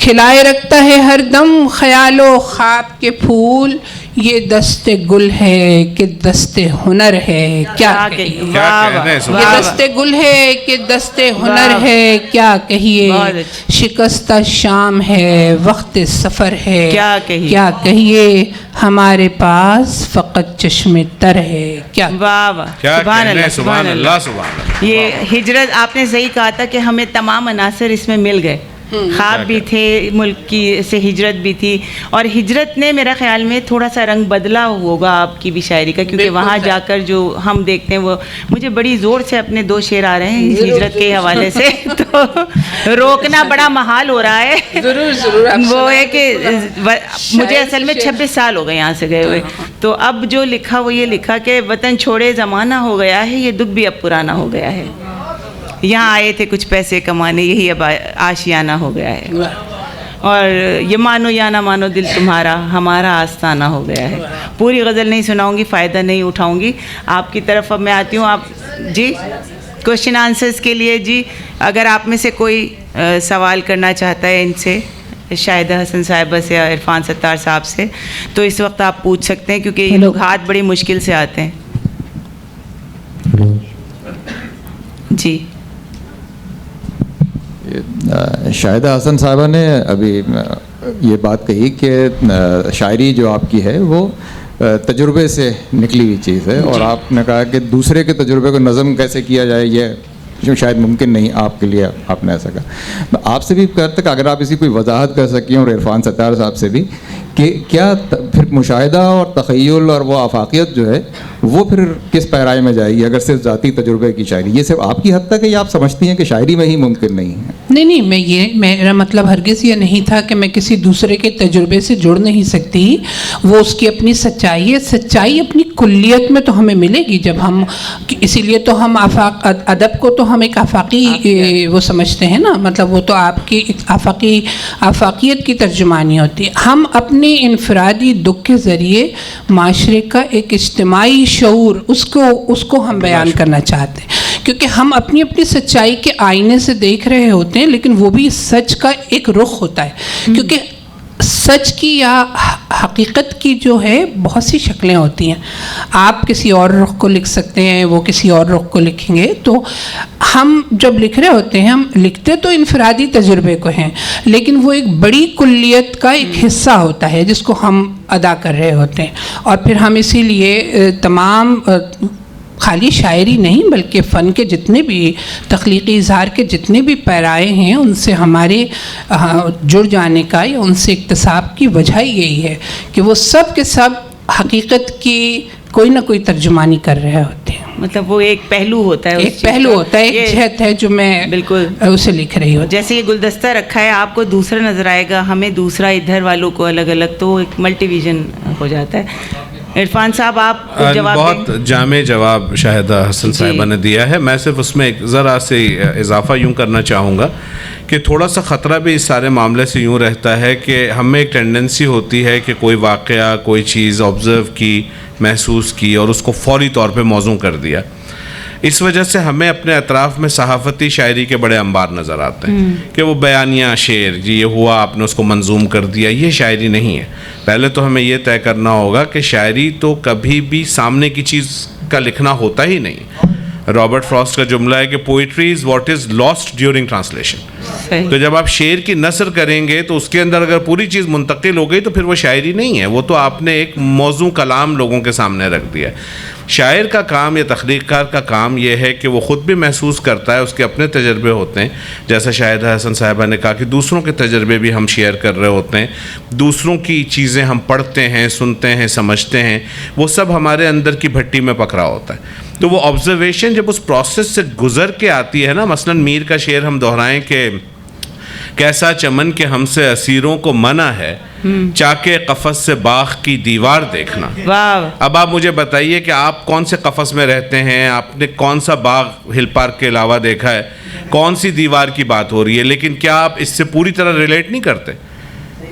Speaker 4: کھلائے رکھتا ہے ہر دم خیال و خواب کے پھول، یہ دست گل ہے کہ دست ہنر ہے، کیا کہیے،
Speaker 3: کیا
Speaker 2: واہ
Speaker 3: کہنے،
Speaker 2: واہ،
Speaker 3: سبحان
Speaker 4: یہ
Speaker 2: واہ
Speaker 4: دست گل ہے کہ دست ہنر
Speaker 2: واہ۔
Speaker 4: ہے، کیا کہیے،
Speaker 2: بہت اچھا۔
Speaker 4: شکستہ شام ہے، وقت سفر ہے،
Speaker 2: کیا کہیے،
Speaker 4: کیا کہیے، ہمارے پاس فقط چشم تر ہے، کیا
Speaker 2: واہ واہ،
Speaker 3: کیا
Speaker 2: سبحان
Speaker 3: کہنے،
Speaker 2: اللہ،
Speaker 3: سبحان اللہ، سبحان اللہ،
Speaker 2: یہ ہجرت آپ نے صحیح کہا تھا کہ ہمیں تمام عناصر اس میں مل گئے، خواب بھی تھے، ملک کی سے ہجرت بھی تھی، اور ہجرت نے میرا خیال میں تھوڑا سا رنگ بدلا ہوگا آپ کی بھی شاعری کا، کیونکہ وہاں جا کر جو ہم دیکھتے ہیں وہ مجھے بڑی زور سے اپنے دو شعر آ رہے ہیں ہجرت کے حوالے سے، تو روکنا بڑا محال ہو رہا ہے،
Speaker 4: ضرور ضرور آپ
Speaker 2: وہ ہے کہ
Speaker 4: شاعر
Speaker 2: مجھے اصل میں 26 سال ہو گئے یہاں سے گئے ہوئے، تو اب جو لکھا وہ یہ لکھا کہ وطن چھوڑے زمانہ ہو گیا ہے، یہ دکھ بھی اب پرانا ہو گیا ہے، یہاں آئے تھے کچھ پیسے کمانے، یہی اب آشیانہ ہو گیا ہے، اور یہ مانو یا نہ مانو دل تمہارا ہمارا آستانہ ہو گیا ہے۔ پوری غزل نہیں سناؤں گی، فائدہ نہیں اٹھاؤں گی، آپ کی طرف اب میں آتی ہوں، آپ جی کوشچن آنسرس کے لیے جی اگر آپ میں سے کوئی سوال کرنا چاہتا ہے ان سے، شاہدہ حسن صاحبہ سے یا عرفان ستار صاحب سے، تو اس وقت آپ پوچھ سکتے ہیں کیونکہ یہ لوگ ہاتھ بڑی مشکل سے آتے ہیں. جی
Speaker 5: شاہدہ حسن صاحبہ نے ابھی یہ بات کہی کہ شاعری جو آپ کی ہے وہ تجربے سے نکلی ہوئی چیز ہے، اور آپ نے کہا کہ دوسرے کے تجربے کو نظم کیسے کیا جائے یہ شاید ممکن نہیں آپ کے لیے، آپ نے ایسا کہا. آپ سے بھی کرتا کہ اگر آپ اسی کوئی وضاحت کر سکیں، اور عرفان ستار صاحب سے بھی، کہ کیا پھر مشاہدہ اور تخیل اور وہ آفاقیت جو ہے وہ پھر کس پیرائی میں جائے گی اگر صرف ذاتی تجربے کی شاعری؟ یہ صرف آپ کی حد تک ہے یا آپ سمجھتی ہیں کہ شاعری میں ہی ممکن نہیں ہے؟
Speaker 4: نہیں، میرا مطلب ہرگز یہ نہیں تھا کہ میں کسی دوسرے کے تجربے سے جڑ نہیں سکتی. وہ اس کی اپنی سچائی ہے، سچائی اپنی کلیت میں تو ہمیں ملے گی جب ہم، اسی لیے تو ہم ادب کو تو ہم ایک آفاقی وہ سمجھتے ہیں نا، مطلب وہ تو آپ کی آفاقیت کی ترجمانی ہوتی ہے. ہم اپنے انفرادی دکھ کے ذریعے معاشرے کا ایک اجتماعی شعور اس کو ہم بیان کرنا چاہتے ہیں، کیونکہ ہم اپنی سچائی کے آئینے سے دیکھ رہے ہوتے ہیں، لیکن وہ بھی سچ کا ایک رخ ہوتا ہے. کیونکہ سچ کی یا حقیقت کی جو ہے بہت سی شکلیں ہوتی ہیں. آپ کسی اور رخ کو لکھ سکتے ہیں، وہ کسی اور رخ کو لکھیں گے. تو ہم جب لکھ رہے ہوتے ہیں، ہم لکھتے تو انفرادی تجربے کو ہیں، لیکن وہ ایک بڑی کلیت کا ایک حصہ ہوتا ہے جس کو ہم ادا کر رہے ہوتے ہیں. اور پھر ہم اسی لیے تمام خالی شاعری نہیں بلکہ فن کے جتنے بھی تخلیقی اظہار کے جتنے بھی پیرائے ہیں ان سے ہمارے جڑ جانے کا یا ان سے اکتساب کی وجہ یہی ہے کہ وہ سب کے سب حقیقت کی کوئی نہ کوئی ترجمانی کر رہے ہوتے ہیں.
Speaker 2: مطلب وہ ایک پہلو ہوتا ہے،
Speaker 4: ایک پہلو ہوتا ہے، ایک جہت ہے جو میں
Speaker 2: بالکل
Speaker 4: اسے لکھ رہی ہوں.
Speaker 2: جیسے یہ گلدستہ رکھا ہے، آپ کو دوسرا نظر آئے گا، ہمیں دوسرا، ادھر والوں کو الگ الگ، تو ایک ملٹی ویژن ہو جاتا ہے. عرفان صاحب آپ جواب
Speaker 3: بہت جامع جواب شاہدہ حسن صاحبہ نے دیا ہے. میں صرف اس میں ایک ذرا سے اضافہ یوں کرنا چاہوں گا کہ تھوڑا سا خطرہ بھی اس سارے معاملے سے یوں رہتا ہے کہ ہمیں ایک ٹینڈنسی ہوتی ہے کہ کوئی واقعہ، کوئی چیز آبزرو کی، محسوس کی اور اس کو فوری طور پہ موضوع کر دیا. اس وجہ سے ہمیں اپنے اطراف میں صحافتی شاعری کے بڑے انبار نظر آتے ہیں کہ وہ بیانیہ شعر، جی یہ ہوا، آپ نے اس کو منظوم کر دیا. یہ شاعری نہیں ہے. پہلے تو ہمیں یہ طے کرنا ہوگا کہ شاعری تو کبھی بھی سامنے کی چیز کا لکھنا ہوتا ہی نہیں. رابرٹ فراسٹ کا جملہ ہے کہ poetry is what is last during translation. تو جب آپ شعر کی نثر کریں گے تو اس کے اندر اگر پوری چیز منتقل ہو گئی تو پھر وہ شاعری نہیں ہے، وہ تو آپ نے ایک موضوع کلام لوگوں کے سامنے رکھ دیا. شاعر کا کام یا تخلیق کار کا کام یہ ہے کہ وہ خود بھی محسوس کرتا ہے، اس کے اپنے تجربے ہوتے ہیں. جیسا شاہدہ حسن صاحبہ نے کہا کہ دوسروں کے تجربے بھی ہم شیئر کر رہے ہوتے ہیں، دوسروں کی چیزیں ہم پڑھتے ہیں، سنتے ہیں، سمجھتے ہیں، وہ سب ہمارے اندر کی بھٹی میں پکڑا ہوتا ہے. تو وہ آبزرویشن جب اس پروسیس سے گزر کے آتی ہے نا، مثلا میر کا شعر ہم دہرائیں کہ کیسا چمن کے ہم سے اسیروں کو منع ہے، چاکے قفس سے باغ کی دیوار دیکھنا. اب آپ مجھے بتائیے کہ آپ کون سے قفس میں رہتے ہیں، آپ نے کون سا باغ ہل پارک کے علاوہ دیکھا ہے، کون سی دیوار کی بات ہو رہی ہے، لیکن کیا آپ اس سے پوری طرح ریلیٹ نہیں کرتے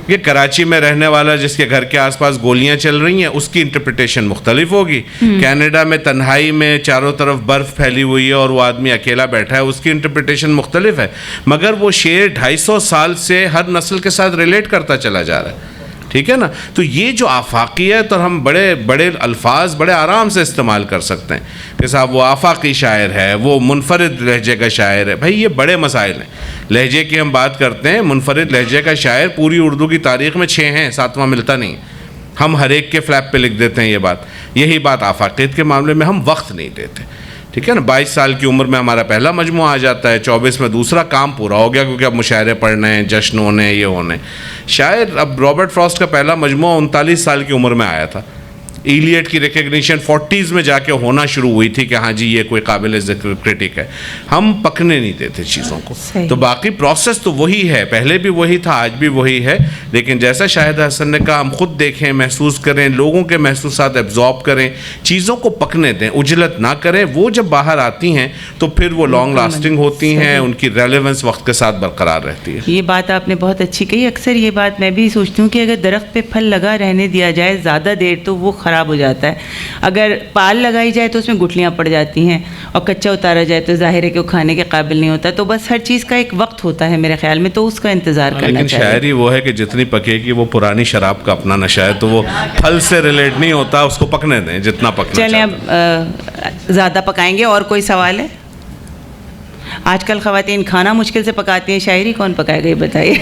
Speaker 3: کہ کراچی میں رہنے والا جس کے گھر کے آس پاس گولیاں چل رہی ہیں اس کی انٹرپریٹیشن مختلف ہوگی. کینیڈا میں تنہائی میں چاروں طرف برف پھیلی ہوئی ہے اور وہ آدمی اکیلا بیٹھا ہے، اس کی انٹرپریٹیشن مختلف ہے، مگر وہ شعر 250 سال سے ہر نسل کے ساتھ ریلیٹ کرتا چلا جا رہا ہے. ٹھیک ہے نا. تو یہ جو آفاقیت اور ہم بڑے بڑے الفاظ بڑے آرام سے استعمال کر سکتے ہیں کہ صاحب وہ آفاقی شاعر ہے، وہ منفرد لہجے کا شاعر ہے. بھائی یہ بڑے مسائل ہیں. لہجے کی ہم بات کرتے ہیں، منفرد لہجے کا شاعر پوری اردو کی تاریخ میں 6 ہیں، 7واں ملتا نہیں. ہم ہر ایک کے فلیپ پہ لکھ دیتے ہیں یہ بات. یہی بات آفاقیت کے معاملے میں ہم وقت نہیں دیتے. ٹھیک ہے نا. 22 سال کی عمر میں ہمارا پہلا مجموعہ آ جاتا ہے، 24 میں دوسرا کام پورا ہو گیا کیونکہ اب مشاعرے پڑھنے ہیں، جشن ہونے، یہ ہونے. شاید اب رابرٹ فراسٹ کا پہلا مجموعہ 39 سال کی عمر میں آیا تھا. ایلیٹ کی ریکگنیشن 40s میں جا کے ہونا شروع ہوئی تھی کہ ہاں جی یہ کوئی قابل ذکر کرٹک ہے. ہم پکنے نہیں دیتے چیزوں کو. تو باقی پروسیس تو وہی ہے، پہلے بھی وہی تھا، آج بھی وہی ہے. لیکن جیسا شاہدہ حسن نے کہا، ہم خود دیکھیں، محسوس کریں، لوگوں کے محسوسات ایبزارب کریں، چیزوں کو پکنے دیں، اجلت نہ کریں. وہ جب باہر آتی ہیں تو پھر وہ لانگ لاسٹنگ ہوتی ہیں، ان کی ریلیونس وقت کے ساتھ برقرار رہتی ہے.
Speaker 2: یہ بات آپ نے بہت اچھی کہی. اکثر یہ بات میں بھی سوچتی ہوں کہ اگر درخت پہ پھل لگا رہنے دیا جائے زیادہ دیر تو وہ خراب خراب ہو جاتا ہے. اگر پال لگائی جائے تو اس میں گٹھلیاں پڑ جاتی ہیں, اور کچا اتارا جائے تو ظاہر ہے کہ وہ کھانے کے قابل نہیں ہوتا. تو بس ہر چیز کا ایک وقت ہوتا ہے میرے خیال میں, تو اس کا انتظار کرنا
Speaker 3: لیکن
Speaker 2: چاہیے.
Speaker 3: شاعری وہ ہے کہ جتنی پکے گی, وہ پرانی شراب کا اپنا نشہ ہے, تو وہ پھل سے ریلیٹ نہیں ہوتا, اس کو پکنے دیں جتنا پکنا.
Speaker 2: چلیں اب زیادہ پکائیں گے. اور کوئی سوال ہے؟ آج کل خواتین کھانا مشکل سے پکاتی ہیں, شاعری کون پکائے گا یہ بتائیے.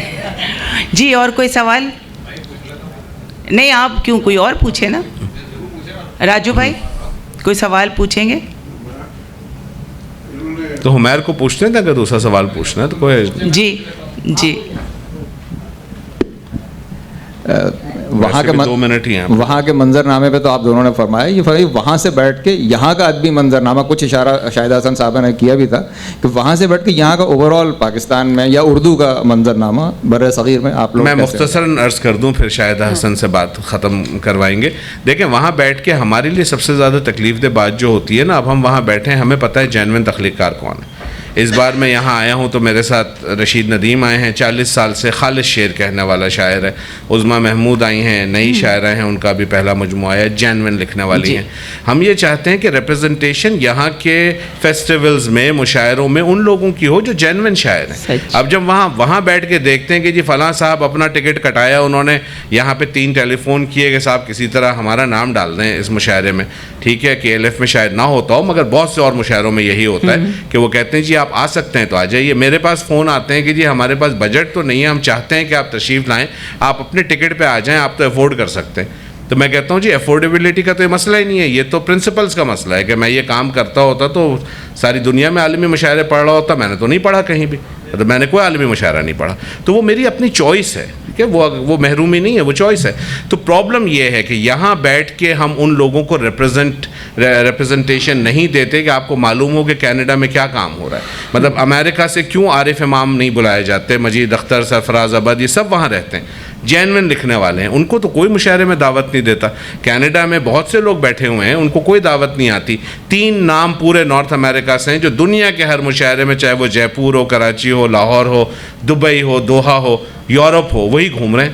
Speaker 2: جی اور کوئی سوال؟ نہیں آپ کیوں, کوئی اور پوچھے نا. راجو بھائی کوئی سوال پوچھیں گے؟
Speaker 3: تو حمیر کو پوچھتے ہیں, اگر دوسرا سوال پوچھنا ہے تو کوئی.
Speaker 2: جی جی
Speaker 5: وہاں کے
Speaker 3: 2 منٹ ہی ہیں.
Speaker 5: وہاں کے منظر نامے پہ تو آپ دونوں نے فرمایا, یہ فرمایا وہاں سے بیٹھ کے یہاں کا ادبی منظر نامہ, کچھ اشارہ شاہدہ حسن صاحبہ نے کیا بھی تھا کہ وہاں سے بیٹھ کے یہاں کا اوور آل پاکستان میں یا اردو کا منظر نامہ بر صغیر میں آپ لوگ.
Speaker 3: میں مختصراً عرض کر دوں, پھر شاہدہ حسن سے بات ختم کروائیں گے. دیکھیں وہاں بیٹھ کے ہمارے لیے سب سے زیادہ تکلیف دہ بات جو ہوتی ہے نا, اب ہم وہاں بیٹھے ہیں, ہمیں پتہ ہے جینوین تخلیق کار کون ہے. اس بار میں یہاں آیا ہوں تو میرے ساتھ رشید ندیم آئے ہیں, 40 سال سے خالص شعر کہنے والا شاعر ہے. عظمیٰ محمود آئی ہیں, نئی شاعرہ ہیں, ان کا بھی پہلا مجموعہ ہے, جینوین لکھنے والی ہیں. ہم یہ چاہتے ہیں کہ ریپرزنٹیشن یہاں کے فیسٹیولز میں, مشاعروں میں ان لوگوں کی ہو جو جینوین شاعر ہیں. اب جب وہاں بیٹھ کے دیکھتے ہیں کہ جی فلاں صاحب اپنا ٹکٹ کٹایا, انہوں نے یہاں پہ 3 ٹیلی فون کیے کہ صاحب کسی طرح ہمارا نام ڈال دیں اس مشاعرے میں. ٹھیک ہے کہ KLF میں شاید نہ ہوتا ہو, مگر بہت سے اور مشاعروں میں یہی ہوتا ہے کہ وہ کہتے ہیں جی آپ آ سکتے ہیں تو آ جائیے. میرے پاس فون آتے ہیں کہ جی ہمارے پاس بجٹ تو نہیں ہے, ہم چاہتے ہیں کہ آپ تشریف لائیں, آپ اپنے ٹکٹ پہ آ جائیں, آپ تو افورڈ کر سکتے ہیں. تو میں کہتا ہوں جی افورڈیبلٹی کا تو یہ مسئلہ ہی نہیں ہے, یہ تو پرنسپلز کا مسئلہ ہے. کہ میں یہ کام کرتا ہوتا تو ساری دنیا میں عالمی مشاعرے پڑھ رہا ہوتا, میں نے تو نہیں پڑھا کہیں بھی, میں نے کوئی عالمی مشاعرہ نہیں پڑھا. تو وہ میری اپنی چوائس ہے کہ وہ محرومی نہیں ہے, وہ چوائس ہے. تو پرابلم یہ ہے کہ یہاں بیٹھ کے ہم ان لوگوں کو ریپرزنٹیشن نہیں دیتے کہ آپ کو معلوم ہو کہ کینیڈا میں کیا کام ہو رہا ہے. مطلب امریکہ سے کیوں عارف امام نہیں بلائے جاتے, مجید اختر, سرفراز ابد, یہ سب وہاں رہتے ہیں, جینوین لکھنے والے ہیں, ان کو تو کوئی مشاعرے میں دعوت نہیں دیتا. کینیڈا میں بہت سے لوگ بیٹھے ہوئے ہیں, ان کو کوئی دعوت نہیں آتی. 3 نام پورے نارتھ امریکہ سے ہیں جو دنیا کے ہر مشاعرے میں, چاہے وہ جے پور ہو, کراچی ہو, لاہور ہو, دبئی ہو, دوحہ ہو, یورپ ہو, وہی گھوم رہے ہیں.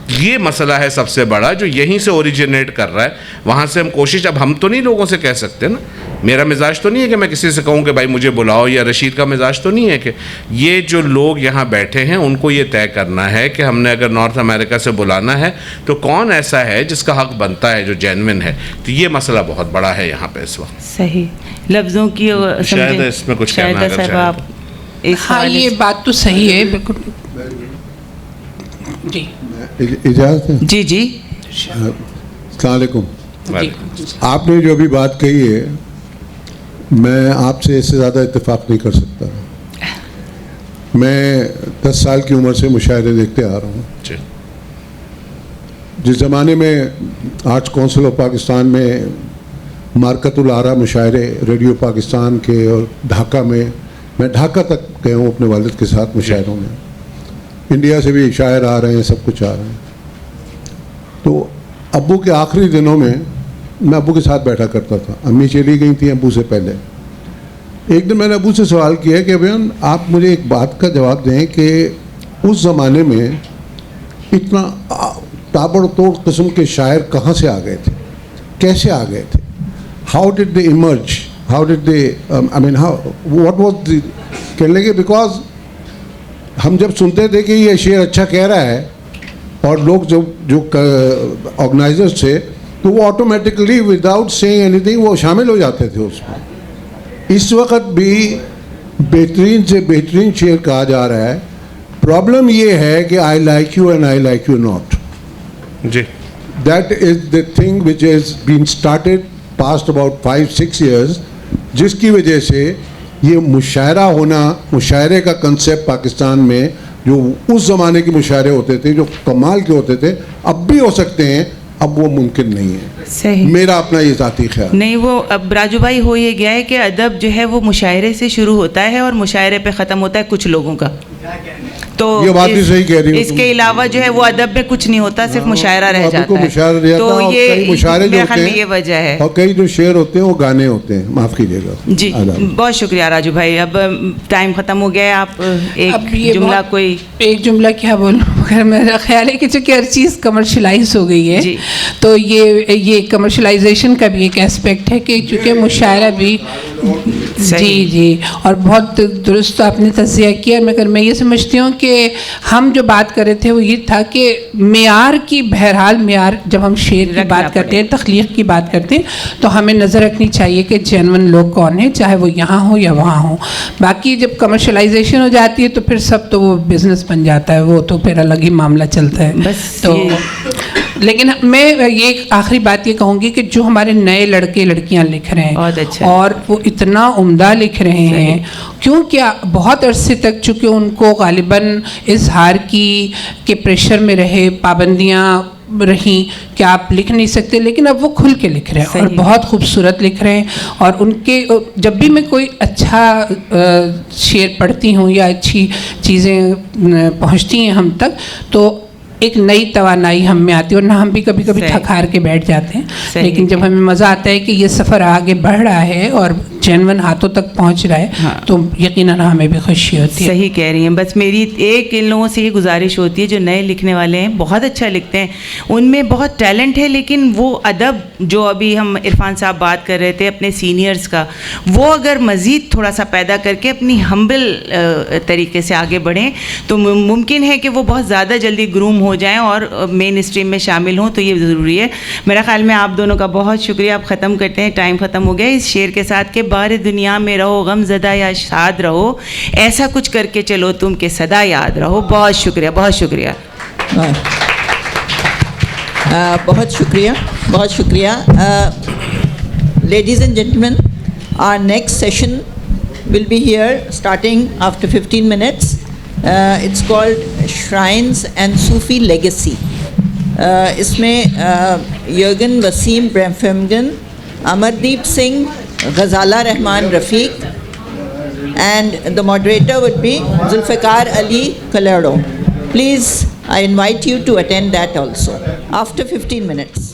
Speaker 3: یہ مسئلہ ہے سب سے بڑا جو یہیں سے اوریجنیٹ کر رہا ہے. وہاں سے ہم کوشش, اب ہم تو نہیں لوگوں سے کہہ سکتے نا, میرا مزاج تو نہیں ہے کہ میں کسی سے کہوں کہ بھائی مجھے بلاؤ, یا رشید کا مزاج تو نہیں ہے کہ یہ جو لوگ یہاں بیٹھے ہیں ان کو یہ طے کرنا ہے کہ ہم نے اگر نارتھ امریکہ سے بلانا ہے تو کون ایسا ہے جس کا حق بنتا ہے, جو جینوین ہے. تو یہ مسئلہ بہت بڑا ہے یہاں پہ اس وقت.
Speaker 2: صحیح لفظوں کی
Speaker 3: شاید اس میں کچھ کہنا
Speaker 2: شاہدہ صاحب آپ.
Speaker 4: ہاں یہ بات تو صحیح ہے بالکل. جی
Speaker 6: اجازت ہے؟
Speaker 2: جی جی
Speaker 6: السلام علیکم.
Speaker 4: جی
Speaker 6: آپ نے جو ابھی بات کہی ہے, میں آپ سے اس سے زیادہ اتفاق نہیں کر سکتا. میں 10 سال کی عمر سے مشاعرے دیکھتے آ رہا ہوں. جس زمانے میں آرٹس کونسل آف پاکستان میں مارکت العرا مشاعرے ریڈیو پاکستان کے, اور ڈھاکہ میں ڈھاکہ تک گیا ہوں اپنے والد کے ساتھ مشاعروں میں, انڈیا سے بھی شاعر آ رہے ہیں, سب کچھ آ رہے ہیں. تو ابو کے آخری دنوں میں میں ابو کے ساتھ بیٹھا کرتا تھا, امی چلی گئی تھیں ابو سے پہلے. ایک دن میں نے ابو سے سوال کیا کہ بیان آپ مجھے ایک بات کا جواب دیں کہ اس زمانے میں اتنا تابڑ توڑ قسم کے شاعر کہاں سے آ گئے تھے, کیسے آ گئے تھے, how did they emerge, how did they I mean how what was the, کہنے لگے بیکاز ہم جب سنتے تھے کہ یہ شعر اچھا کہہ رہا ہے, اور لوگ جو آرگنائزرز تھے تو وہ automatically without seeing anything وہ شامل ہو جاتے تھے اس میں. اس وقت بھی بہترین سے بہترین شعر کہا جا رہا ہے. پرابلم یہ ہے کہ I like you and I like you not.
Speaker 3: جی
Speaker 6: that is the thing which has been started past about 5-6 years, جس کی وجہ سے یہ مشاعرہ ہونا, مشاعرے کا کنسیپٹ پاکستان میں جو اس زمانے کے مشاعرے ہوتے تھے جو کمال کے ہوتے تھے اب بھی ہو سکتے ہیں, اب وہ ممکن نہیں ہے.
Speaker 2: صحیح,
Speaker 6: میرا اپنا یہ ذاتی خیال
Speaker 2: نہیں. وہ اب راجو بھائی ہو یہ گیا ہے کہ ادب جو ہے وہ مشاعرے سے شروع ہوتا ہے اور مشاعرے پہ ختم ہوتا ہے کچھ لوگوں کا. تو
Speaker 6: یہ بات بھی صحیح کہہ رہی ہو.
Speaker 2: اس کے علاوہ جو ہے وہ ادب میں کچھ نہیں ہوتا, صرف مشاعرہ رہ جاتا ہے. تو یہ
Speaker 6: مشاعرے جو ہوتے ہیں
Speaker 2: یہ وجہ ہے,
Speaker 6: اور کئی جو شعر ہوتے ہیں وہ گانے ہوتے ہیں. معاف کیجیے گا.
Speaker 2: جی بہت شکریہ راجو بھائی. اب ٹائم ختم ہو گیا ہے, آپ ایک جملہ کوئی
Speaker 4: ایک جملہ کیا بولوں, مگر میرا خیال ہے کہ چونکہ ہر چیز کمرشلائز ہو گئی ہے
Speaker 2: جی.
Speaker 4: تو یہ کمرشلائزیشن کا بھی ایک اسپیکٹ ہے کہ چونکہ مشاعرہ بھی جی اور بہت درست آپ نے تجزیہ کیا. مگر میں یہ سمجھتی ہوں کہ ہم جو بات کر رہے تھے وہ یہ تھا کہ معیار کی بہرحال معیار جب ہم شعر کی بات کرتے ہیں تخلیق کی بات کرتے ہیں تو ہمیں نظر رکھنی چاہیے کہ جینون لوگ کون ہیں, چاہے وہ یہاں ہوں یا وہاں ہوں. باقی جب کمرشلائزیشن ہو جاتی ہے تو پھر سب تو وہ بزنس بن جاتا ہے, وہ تو پھر الگ ہی معاملہ چلتا ہے. تو لیکن میں یہ آخری بات یہ کہوں گی کہ جو ہمارے نئے لڑکے لڑکیاں لکھ رہے ہیں اور وہ اتنا عمدہ لکھ رہے ہیں, کیونکہ بہت عرصے تک چونکہ ان کو غالباً اظہار کے پریشر میں رہے, پابندیاں رہیں کہ آپ لکھ نہیں سکتے, لیکن اب وہ کھل کے لکھ رہے ہیں اور بہت خوبصورت لکھ رہے ہیں. اور ان کے جب بھی میں کوئی اچھا شعر پڑھتی ہوں یا اچھی چیزیں پہنچتی ہیں ہم تک تو ایک نئی توانائی ہم میں آتی ہے, اور نہ ہم بھی کبھی کبھی تھک ہار کے بیٹھ جاتے ہیں. لیکن جب ہمیں مزہ آتا ہے کہ یہ سفر آگے بڑھ رہا ہے اور جینون ہاتھوں تک پہنچ رہا ہے تو یقیناً ہمیں بھی خوشی ہوتی ہے.
Speaker 2: صحیح کہہ رہی ہیں. بس میری ایک ان لوگوں سے یہ گزارش ہوتی ہے جو نئے لکھنے والے ہیں, بہت اچھا لکھتے ہیں, ان میں بہت ٹیلنٹ ہے, لیکن وہ ادب جو ابھی ہم عرفان صاحب بات کر رہے تھے اپنے سینئرز کا, وہ اگر مزید تھوڑا سا پیدا کر کے اپنی ہمبل طریقے سے آگے بڑھیں تو ممکن ہے کہ وہ بہت زیادہ جلدی گروم ہو جائیں اور مین اسٹریم میں شامل ہوں. تو یہ ضروری ہے. میرا خیال میں آپ دونوں کا بہت شکریہ. آپ ختم کرتے ہیں, ٹائم ختم ہو گیا. اس شعر کے ساتھ کہ بار دنیا میں رہو غم زدہ یا شاد رہو, ایسا کچھ کر کے چلو تم کہ صدا یاد رہو. بہت شکریہ, بہت شکریہ.
Speaker 1: بہت شکریہ, بہت شکریہ. Ladies and gentleman, our next session will be here starting after 15 minutes. It's called Shrines and Sufi Legacy. اس میں یرگن وسیم برمفمگن, امردیپ سنگھ, غزالہ رحمان رفیق, and the moderator would be Zulfikar Ali Kalero. Please, I invite you to attend that also after 15 minutes.